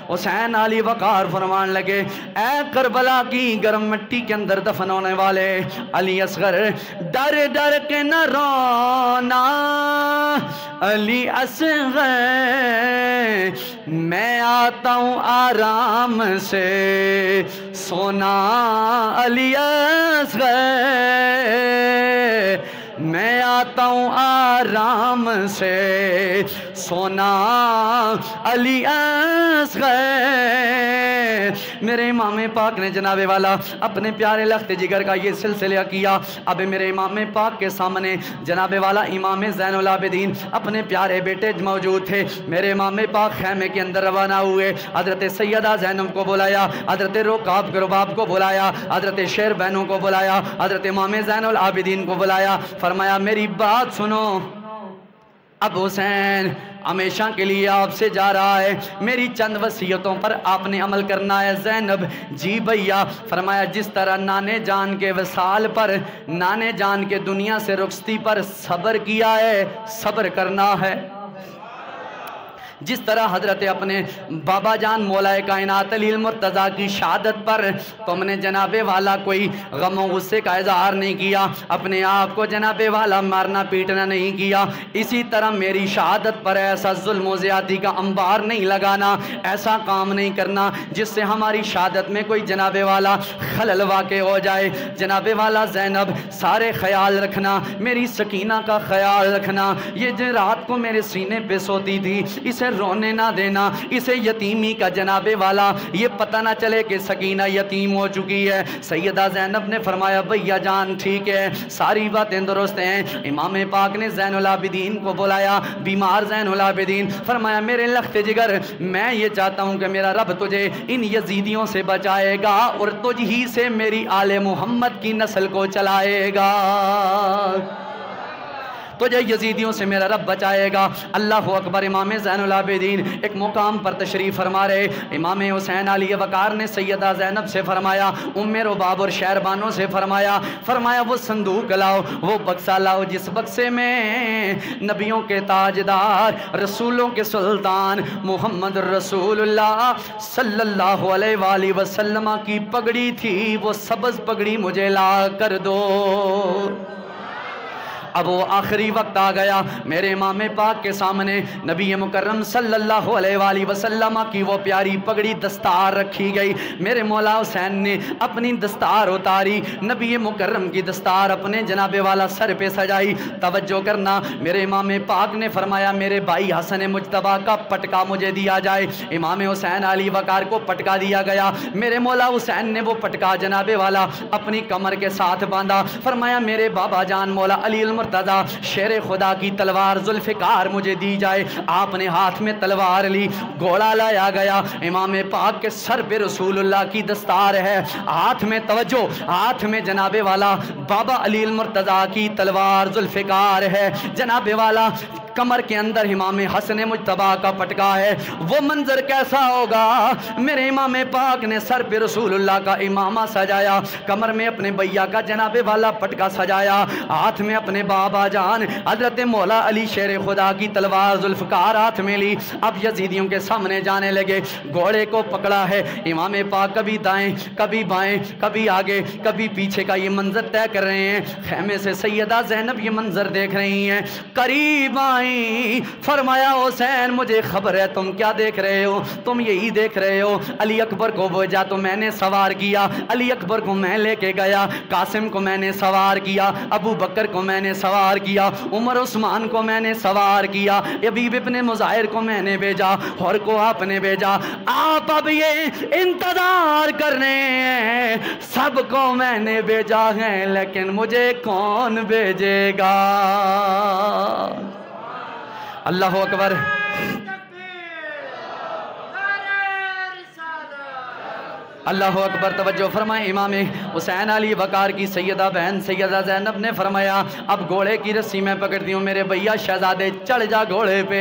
[SPEAKER 1] حسین علی وقار فرمان لگے، اے کربلا کی گرم مٹی کے اندر دفن ہونے والے علی اصغر، ڈر کے نہ رونا علی اصغر، میں آتا ہوں آرام سے سونا علی اصغر، میں آتا ہوں آرام سے سونا علی اصغر۔ میرے امام پاک نے جناب والا اپنے پیارے لخت جگر کا یہ سلسلہ کیا۔ اب میرے امام پاک کے سامنے جناب والا امام زین العابدین اپنے پیارے بیٹے موجود تھے۔ میرے امام پاک خیمے کے اندر روانہ ہوئے، حضرت سیدہ زینب کو بلایا، حضرت رباب کو بلایا، حضرت شیر بہنوں کو بلایا، حضرت امام زین العابدین کو بلایا، فرمایا میری بات سنو، اب حسین ہمیشہ کے لیے آپ سے جا رہا ہے، میری چند وصیتوں پر آپ نے عمل کرنا ہے۔ زینب جی بھیا، فرمایا جس طرح نانے جان کے وصال پر، نانے جان کے دنیا سے رخصتی پر صبر کیا ہے، صبر کرنا ہے، جس طرح حضرت اپنے بابا جان مولا کائنات علی المرتضیٰ کی شہادت پر تم نے جناب والا کوئی غم و غصے کا اظہار نہیں کیا، اپنے آپ کو جناب والا مارنا پیٹنا نہیں کیا، اسی طرح میری شہادت پر ایسا ظلم و زیادتی کا انبار نہیں لگانا، ایسا کام نہیں کرنا جس سے ہماری شہادت میں کوئی جناب والا خلل واقع ہو جائے۔ جناب والا زینب سارے خیال رکھنا، میری سکینہ کا خیال رکھنا، یہ جو رات کو میرے سینے پہ سوتی تھی اسے رونے نہ دینا، اسے یتیمی کا جناب والا یہ پتہ نہ چلے کہ سکینہ یتیم ہو چکی ہے۔ سیدہ زینب نے فرمایا بھیا جان ٹھیک ہے، ساری باتیں درست ہیں۔ امام پاک نے زین العابدین کو بلایا، بیمار زین العابدین، فرمایا میرے لخت جگر میں یہ چاہتا ہوں کہ میرا رب تجھے ان یزیدیوں سے بچائے گا اور تجھ ہی سے میری آل محمد کی نسل کو چلائے گا۔ تجھے یزیدیوں سے میرا رب بچائے گا۔ اللہ اکبر۔ امام زین العابدین ایک مقام پر تشریف فرما رہے، امام حسین علی وقار نے سیدہ زینب سے فرمایا، ام رباب اور شہربانوں سے فرمایا وہ صندوق لاؤ، وہ بکسا لاؤ جس بکسے میں نبیوں کے تاجدار، رسولوں کے سلطان محمد رسول اللہ صلی اللہ علیہ وآلہ وسلم کی پگڑی تھی، وہ سبز پگڑی مجھے لا کر دو۔ اب وہ آخری وقت آ گیا، میرے امام پاک کے سامنے نبی مکرم صلی اللہ علیہ وآلہ وسلم کی وہ پیاری پگڑی دستار رکھی گئی۔ میرے مولا حسین نے اپنی دستار اتاری، نبی مکرم کی دستار اپنے جناب والا سر پہ سجائی۔ توجہ کرنا، میرے امام پاک نے فرمایا میرے بھائی حسن مجتبیٰ کا پٹکا مجھے دیا جائے۔ امام حسین علی وقار کو پٹکا دیا گیا، میرے مولا حسین نے وہ پٹکا جناب والا اپنی کمر کے ساتھ باندھا۔ فرمایا میرے بابا جان مولا علی المرتضیٰ شیر خدا کی تلوار ذوالفقار مجھے دی جائے۔ آپ نے ہاتھ میں تلوار لی، گھوڑا لایا گیا، امام پاک کے سر پہ رسول اللہ کی دستار ہے، ہاتھ میں توجہ، ہاتھ میں جناب والا بابا علی المرتضیٰ کی تلوار ذوالفقار ہے، جناب والا کمر کے اندر امام حسن مجتبیٰ کا پٹکا ہے۔ وہ منظر کیسا ہوگا؟ میرے امام پاک نے سر پہ رسول اللہ کا امامہ سجایا، کمر میں اپنے بھیا کا جناب والا پٹکا سجایا، ہاتھ میں اپنے بابا جان حضرت مولا علی شیر خدا کی تلوار ذوالفقار ہاتھ میں لی۔ اب یزیدیوں کے سامنے جانے لگے، گھوڑے کو پکڑا ہے امام پاک، کبھی دائیں کبھی بائیں کبھی آگے کبھی پیچھے کا یہ منظر طے کر رہے ہیں۔ خیمے سے سیدہ زینب یہ منظر دیکھ رہی ہیں، قریب آئیں، فرمایا حسین مجھے خبر ہے تم کیا دیکھ رہے ہو، تم یہی دیکھ رہے ہو، علی اکبر کو بھیجا تو میں نے سوار کیا، علی اکبر کو میں لے کے گیا، قاسم کو میں نے سوار کیا، ابو بکر کو میں نے سوار کیا، عمر عثمان کو میں نے سوار کیا، حبیب ابن مظاہر کو میں نے بھیجا، اور کو آپ نے بھیجا۔ آپ اب یہ انتظار کر رہے ہیں سب کو میں نے بھیجا ہے لیکن مجھے کون بھیجے گا؟ اللہ اکبر۔ اللہ اکبر۔ توجہ فرمائیں، امام حسین علی وقار کی سیدہ بہن سیدہ زینب نے فرمایا اب گھوڑے کی رسی میں پکڑتی ہوں، میرے بھیا شہزادے چڑھ جا گھوڑے پہ،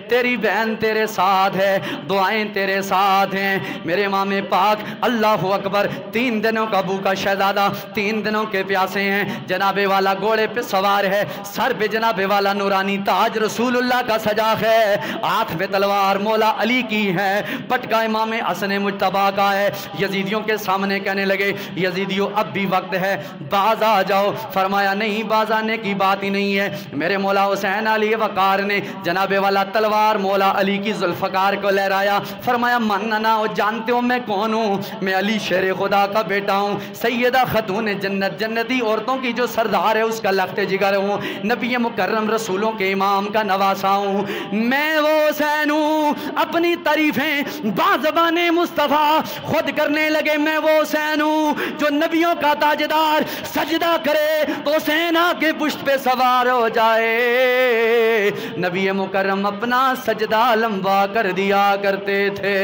[SPEAKER 1] تیری بہن تیرے ساتھ ہے، دعائیں تیرے ساتھ ہیں۔ میرے امام پاک اللہ اکبر 3 دنوں کا بھوکا شہزادہ، 3 دنوں کے پیاسے ہیں، جناب والا گھوڑے پہ سوار ہے، سر پہ جناب والا نورانی تاج رسول اللہ کا سجا ہے، ہاتھ پہ تلوار مولا علی کی ہے، پٹکا امام حسن مجتبیٰ کا ہے۔ یزیدیوں کے سامنے کہنے لگے یزیدیوں اب بھی وقت ہے، باز آ جاؤ۔ فرمایا نہیں، باز آنے کی بات ہی نہیں ہے۔ میرے مولا حسین علی وقار نے جناب والا تلوار مولا علی کی ذوالفقار کو لہرایا، فرمایا ماننا ہو، جانتے ہو میں کون ہوں؟ میں علی شیر خدا کا بیٹا ہوں، سیدہ خاتون جنت، جنتی عورتوں کی جو سردار ہے اس کا لخت جگر ہوں، نبی مکرم رسولوں کے امام کا نواسا ہوں، میں وہ حسین ہوں۔ اپنی تعریفیں بازبان مصطفیٰ خود کرنے لگے، میں وہ حسین ہوں جو نبیوں کا تاجدار سجدہ کرے تو حسین آ کے پشت پہ سوار ہو جائے۔ نبی مکرم اپنا سجدہ لمبا کر دیا کرتے تھے۔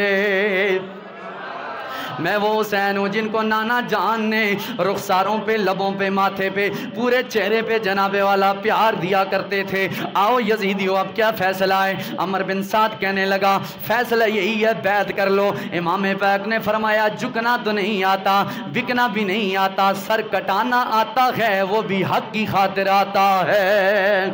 [SPEAKER 1] میں وہ حسین ہوں جن کو نانا جان نے رخساروں پہ، لبوں پہ، ماتھے پہ، پورے چہرے پہ جناب والا پیار دیا کرتے تھے۔ آؤ یزیدیو اب کیا فیصلہ ہے؟ عمر بن سعد کہنے لگا فیصلہ یہی ہے، بیعت کر لو۔ امام پاک نے فرمایا جھکنا تو نہیں آتا، بکنا بھی نہیں آتا، سر کٹانا آتا ہے، وہ بھی حق کی خاطر آتا ہے۔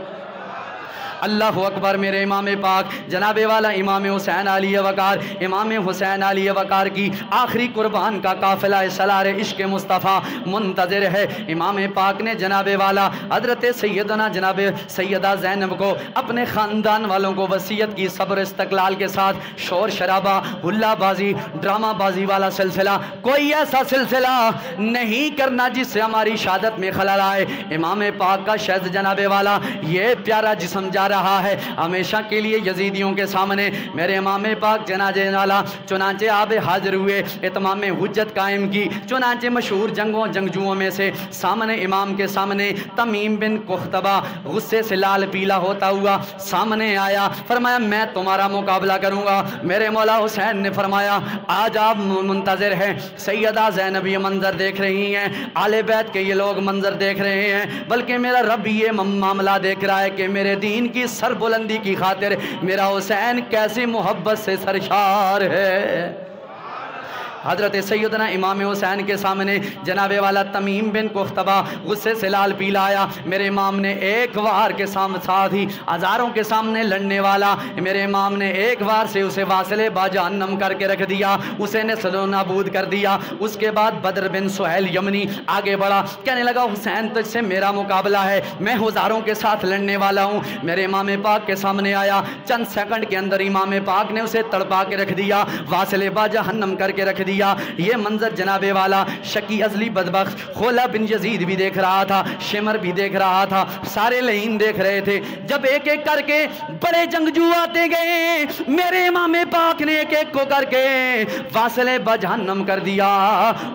[SPEAKER 1] اللہ اکبر۔ میرے امام پاک جناب والا امام حسین علی وقار، امام حسین علی وقار کی آخری قربان کا قافلہ سالار عشق مصطفیٰ منتظر ہے۔ امام پاک نے جناب والا حضرت سیدنا جناب سیدہ زینب کو، اپنے خاندان والوں کو وصیت کی صبر استقلال کے ساتھ شور شرابہ، ہلا بازی، ڈرامہ بازی والا سلسلہ کوئی ایسا سلسلہ نہیں کرنا جس سے ہماری شہادت میں خلل آئے۔ امام پاک کا شہد جناب والا یہ پیارا جسم جا رہا ہے ہمیشہ کے لیے یزیدیوں کے سامنے میرے امام پاک جنازے والا، چنانچہ آپ حاضر ہوئے، اتمام حجت قائم کی۔ چنانچہ مشہور جنگجوؤں میں سے سامنے امام کے سامنے تمیم بن قحطبہ غصے سے لال پیلا ہوتا ہوا سامنے آیا، فرمایا میں تمہارا مقابلہ کروں گا۔ میرے مولا حسین نے فرمایا آج آپ منتظر ہیں، سیدہ زینب یہ منظر دیکھ رہی ہیں، آل بیت کے یہ لوگ منظر دیکھ رہے ہیں، بلکہ میرا رب یہ معاملہ دیکھ رہا ہے کہ میرے دین کی سربلندی کی خاطر میرا حسین کیسی محبت سے سرشار ہے۔ حضرت سیدنا امام حسین کے سامنے جناب والا تمیم بن قحطبہ غصے سے لال پیلا آیا۔ میرے امام نے ایک وار کے ساتھ ہی ہزاروں کے سامنے لڑنے والا میرے امام نے ایک وار سے اسے واصل با جہنم کر کے رکھ دیا، اسے نسل و نابود کر دیا۔ اس کے بعد بدر بن سہیل یمنی آگے بڑھا، کہنے لگا حسین تجھ سے میرا مقابلہ ہے، میں ہزاروں کے ساتھ لڑنے والا ہوں۔ میرے امام پاک کے سامنے آیا، چند سیکنڈ کے اندر امام پاک نے اسے تڑپا کے رکھ دیا، واصل با جہنم کر کے رکھ دیا۔ یہ منظر جناب والا شکی ازلی بدبخت خولہ بن یزید بھی دیکھ رہا تھا، شمر بھی دیکھ رہا تھا، سارے لعین دیکھ رہے تھے۔ جب ایک ایک کر کے بڑے جنگجو آتے گئے، میرے امام پاک نے ایک ایک کو کر کے واصل بجہنم کر دیا،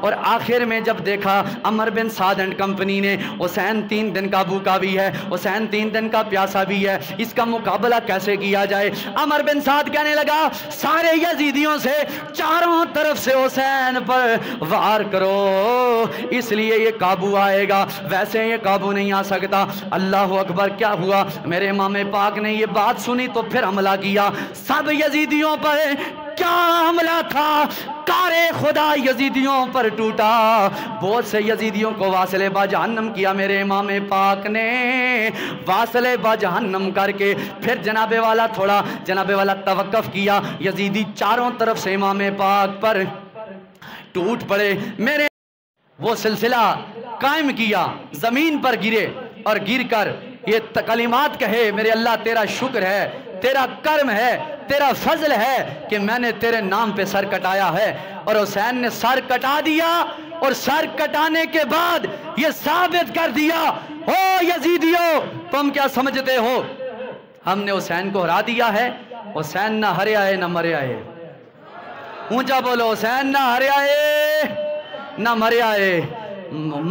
[SPEAKER 1] اور آخر میں جب دیکھا عمر بن سعد اینڈ کمپنی نے حسین 3 دن کا بھوکا بھی ہے، حسین 3 دن کا پیاسا بھی ہے، اس کا مقابلہ کیسے کیا جائے؟ عمر بن سعد کہنے لگا سارے یزیدیوں سے چاروں طرف سے حسین پر وار کرو، اس لیے یہ قابو آئے گا، ویسے یہ قابو نہیں آ سکتا۔ اللہ اکبر! کیا ہوا؟ میرے امام پاک نے یہ بات سنی تو پھر حملہ کیا۔ سب یزیدیوں پر کیا حملہ تھا؟ کار خدا یزیدیوں پر ٹوٹا، بہت سے یزیدیوں کو واصل با جہنم کیا۔ میرے امام پاک نے واصل با جہنم کر کے پھر جناب والا توقف کیا۔ یزیدی چاروں طرف سے امام پاک پر ٹوٹ پڑے۔ میرے وہ سلسلہ قائم کیا، زمین پر گرے اور گر کر یہ کلمات کہے میرے اللہ تیرا شکر ہے، تیرا کرم ہے، تیرا فضل ہے کہ میں نے تیرے نام پہ سر کٹایا ہے۔ اور حسین نے سر کٹا دیا، اور سر کٹانے کے بعد یہ ثابت کر دیا او یزیدیو تم کیا سمجھتے ہو ہم نے حسین کو ہرا دیا ہے؟ حسین نہ ہریا ہے نہ مریا ہے۔ اونچا بولو، حسین نہ ہریا ہے نہ مریا ہے۔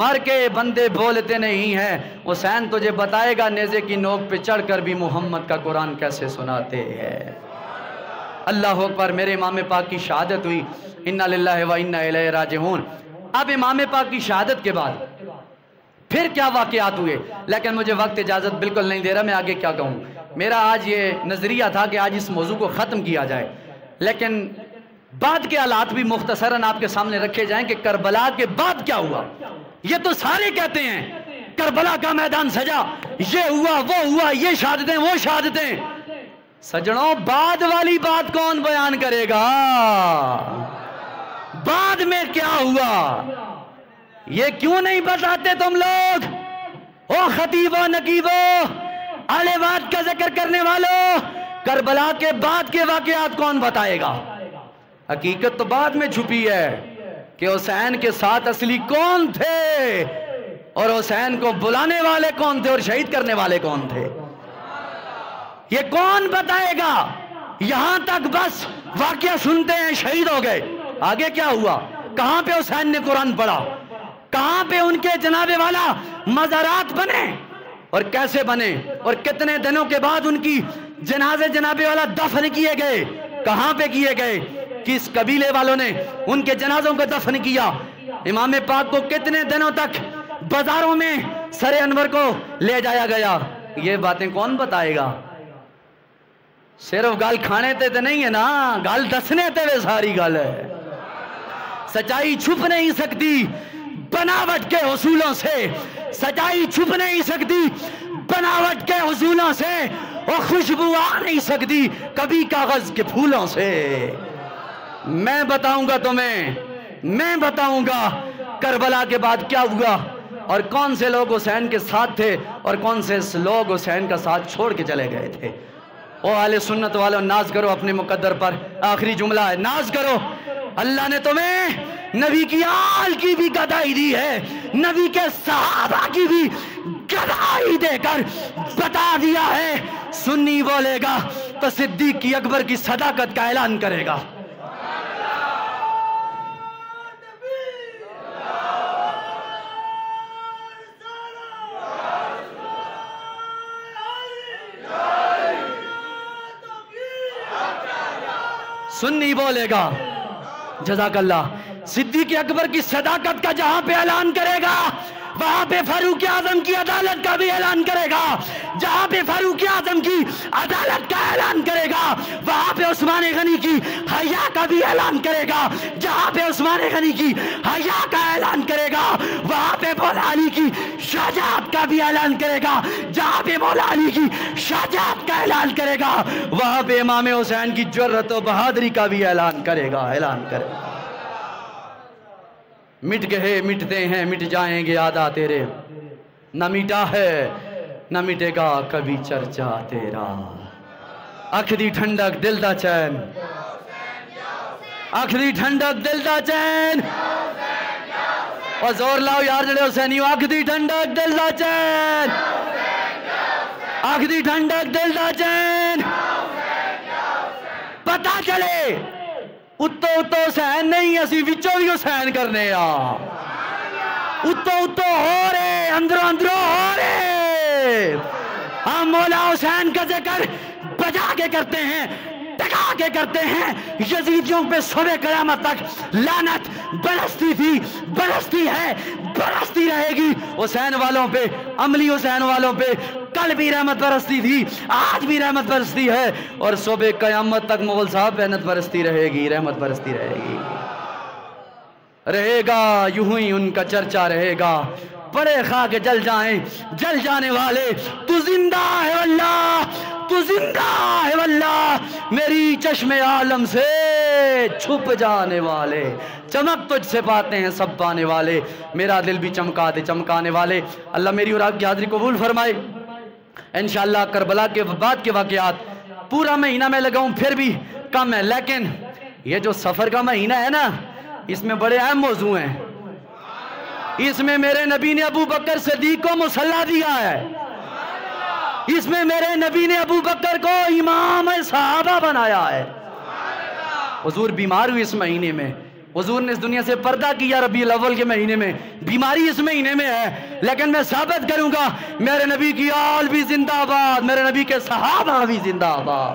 [SPEAKER 1] مر کے بندے بولتے نہیں ہیں، حسین تجھے بتائے گا نیزے کی نوک پہ چڑھ کر بھی محمد کا قرآن کیسے سناتے ہیں۔ اللہ اکبر! میرے امام پاک کی شہادت ہوئی، انا للہ و انا الیہ راجعون۔ اب امام پاک کی شہادت کے بعد پھر کیا واقعات ہوئے، لیکن مجھے وقت اجازت بالکل نہیں دے رہا، میں آگے کیا کہوں۔ میرا آج یہ نظریہ تھا کہ آج اس موضوع کو ختم کیا جائے، لیکن بعد کے حالات بھی مختصراً آپ کے سامنے رکھے جائیں کہ کربلا کے بعد کیا ہوا۔ یہ تو سارے کہتے ہیں کربلا کا میدان سجا، یہ ہوا وہ ہوا، یہ شہادتیں وہ شہادتیں۔ سجنوں بعد والی بات کون بیان کرے گا؟ بعد میں کیا ہوا یہ کیوں نہیں بتاتے تم لوگ؟ او خطیبو نقیبو، اہل بیت کا ذکر کرنے والوں، کربلا کے بعد کے واقعات کون بتائے گا؟ حقیقت تو بعد میں چھپی ہے کہ حسین کے ساتھ اصلی کون تھے، اور حسین کو بلانے والے کون تھے، اور شہید کرنے والے کون تھے، یہ کون بتائے گا؟ یہاں تک بس واقعہ سنتے ہیں شہید ہو گئے، آگے کیا ہوا؟ کہاں پہ حسین نے قرآن پڑھا؟ کہاں پہ ان کے جناب والا مزارات بنے اور کیسے بنے، اور کتنے دنوں کے بعد ان کی جنازے جناب والا دفن کیے گئے؟ کہاں پہ کیے گئے؟ کس قبیلے والوں نے ان کے جنازوں کو دفن کیا؟ امام پاک کو کتنے دنوں تک بازاروں میں سر انور کو لے جایا گیا؟ یہ باتیں کون بتائے گا؟ صرف گال کھانے تے نہیں ہے نا، گال دسنے تے وہ ساری گال ہے۔ سچائی چھپ نہیں سکتی بناوٹ کے حصولوں سے، سچائی چھپ نہیں سکتی بناوٹ کے حصولوں سے، اور خوشبو آ نہیں سکتی کبھی کاغذ کے پھولوں سے۔ میں بتاؤں گا تمہیں، میں بتاؤں گا کربلا کے بعد کیا ہوا، اور کون سے لوگ حسین کے ساتھ تھے اور کون سے لوگ حسین کا ساتھ چھوڑ کے چلے گئے تھے۔ او اہل سنت والوں، ناز کرو اپنے مقدر پر، آخری جملہ ہے، ناز کرو، اللہ نے تمہیں نبی کی آل کی بھی گدائی دی ہے، نبی کے صحابہ کی بھی گدائی دے کر بتا دیا ہے۔ سنی بولے گا تو صدیق کی اکبر کی صداقت کا اعلان کرے گا۔ سنی بولے گا جزاک اللہ، صدیق اکبر کی صداقت کا جہاں پہ اعلان کرے گا وہاں پہ فاروق اعظم کی عدالت کا بھی اعلان کرے گا، جہاں پہ فاروق اعظم کی عدالت کا اعلان کرے گا وہاں پہ عثمان غنی کی حیا کا بھی اعلان کرے گا، جہاں پہ عثمان غنی کی حیا کا اعلان کرے گا وہاں پہ مولا علی کی شجاعت کا بھی اعلان کرے گا، جہاں پہ مولا علی کی شجاعت کا اعلان کرے گا وہاں پہ امام حسین کی جرأت و بہادری کا بھی اعلان کرے گا، اعلان کرے گا۔ مٹ گئے مٹتے ہیں مٹ جائیں گے آدھا تیرے، نہ مٹا ہے نہ مٹے گا کبھی چرچا تیرا۔ اکھ دی ٹھنڈک دل دا چین، اکھ دی ٹھنڈک دل دا چین، اور زور لاؤ یار جڑے حسینیو، اکھ دی ٹھنڈک دل دا چین، اکھ دی ٹھنڈک دل دا چین۔ پتہ چلے اتو اتو حسین نہیں، اسی وچوں بھی حسین کرنے آ، اتو اتو ہو رہے اندروں اندروں ہو رہے، ہم مولا حسین کا ذکر بجا کے کرتے ہیں، ٹکا کے کرتے ہیں۔ یزیدیوں پہ صبح قیامت تک لعنت برستی تھی، برستی ہے، برستی رہے گی۔ حسین والوں پہ، عملی حسین والوں پہ کل بھی رحمت برستی تھی، آج بھی رحمت برستی ہے، اور صبح قیامت تک مغل صاحب رحمت برستی رہے گی، رحمت برستی رہے گی، رہے گا یوں ہی ان کا چرچا رہے گا۔ پڑے خاک جل جائیں جل جانے والے، تو زندہ ہے واللہ، تو زندہ ہے واللہ، میری چشم عالم سے چھپ جانے والے، چمک تجھ سے پاتے ہیں سب پانے والے، میرا دل بھی چمکا دے چمکانے والے۔ اللہ میری اور آپ کی حاضری قبول فرمائے۔ انشاءاللہ کربلا کے بعد کے واقعات پورا مہینہ میں لگاؤں پھر بھی کم ہے، لیکن یہ جو سفر کا مہینہ ہے نا، اس میں بڑے اہم موضوع ہیں۔ اس میں میرے نبی نے ابو بکر صدیق کو مصلی دیا ہے، اس میں میرے نبی نے ابو بکر کو امام صحابہ بنایا ہے۔ حضور بیمار ہوئی اس مہینے میں، حضور نے اس دنیا سے پردہ کیا ربیع الاول کے مہینے میں، بیماری اس مہینے میں ہے، لیکن میں ثابت کروں گا میرے نبی کی آل بھی زندہ آباد، میرے نبی کے صحابہ بھی زندہ آباد،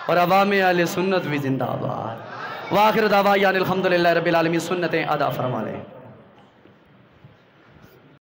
[SPEAKER 1] اور عوام اہل سنت بھی زندہ آباد۔ وآخر دعوانا الحمدللہ رب العالمین۔ سنتیں ادا فرما لیں۔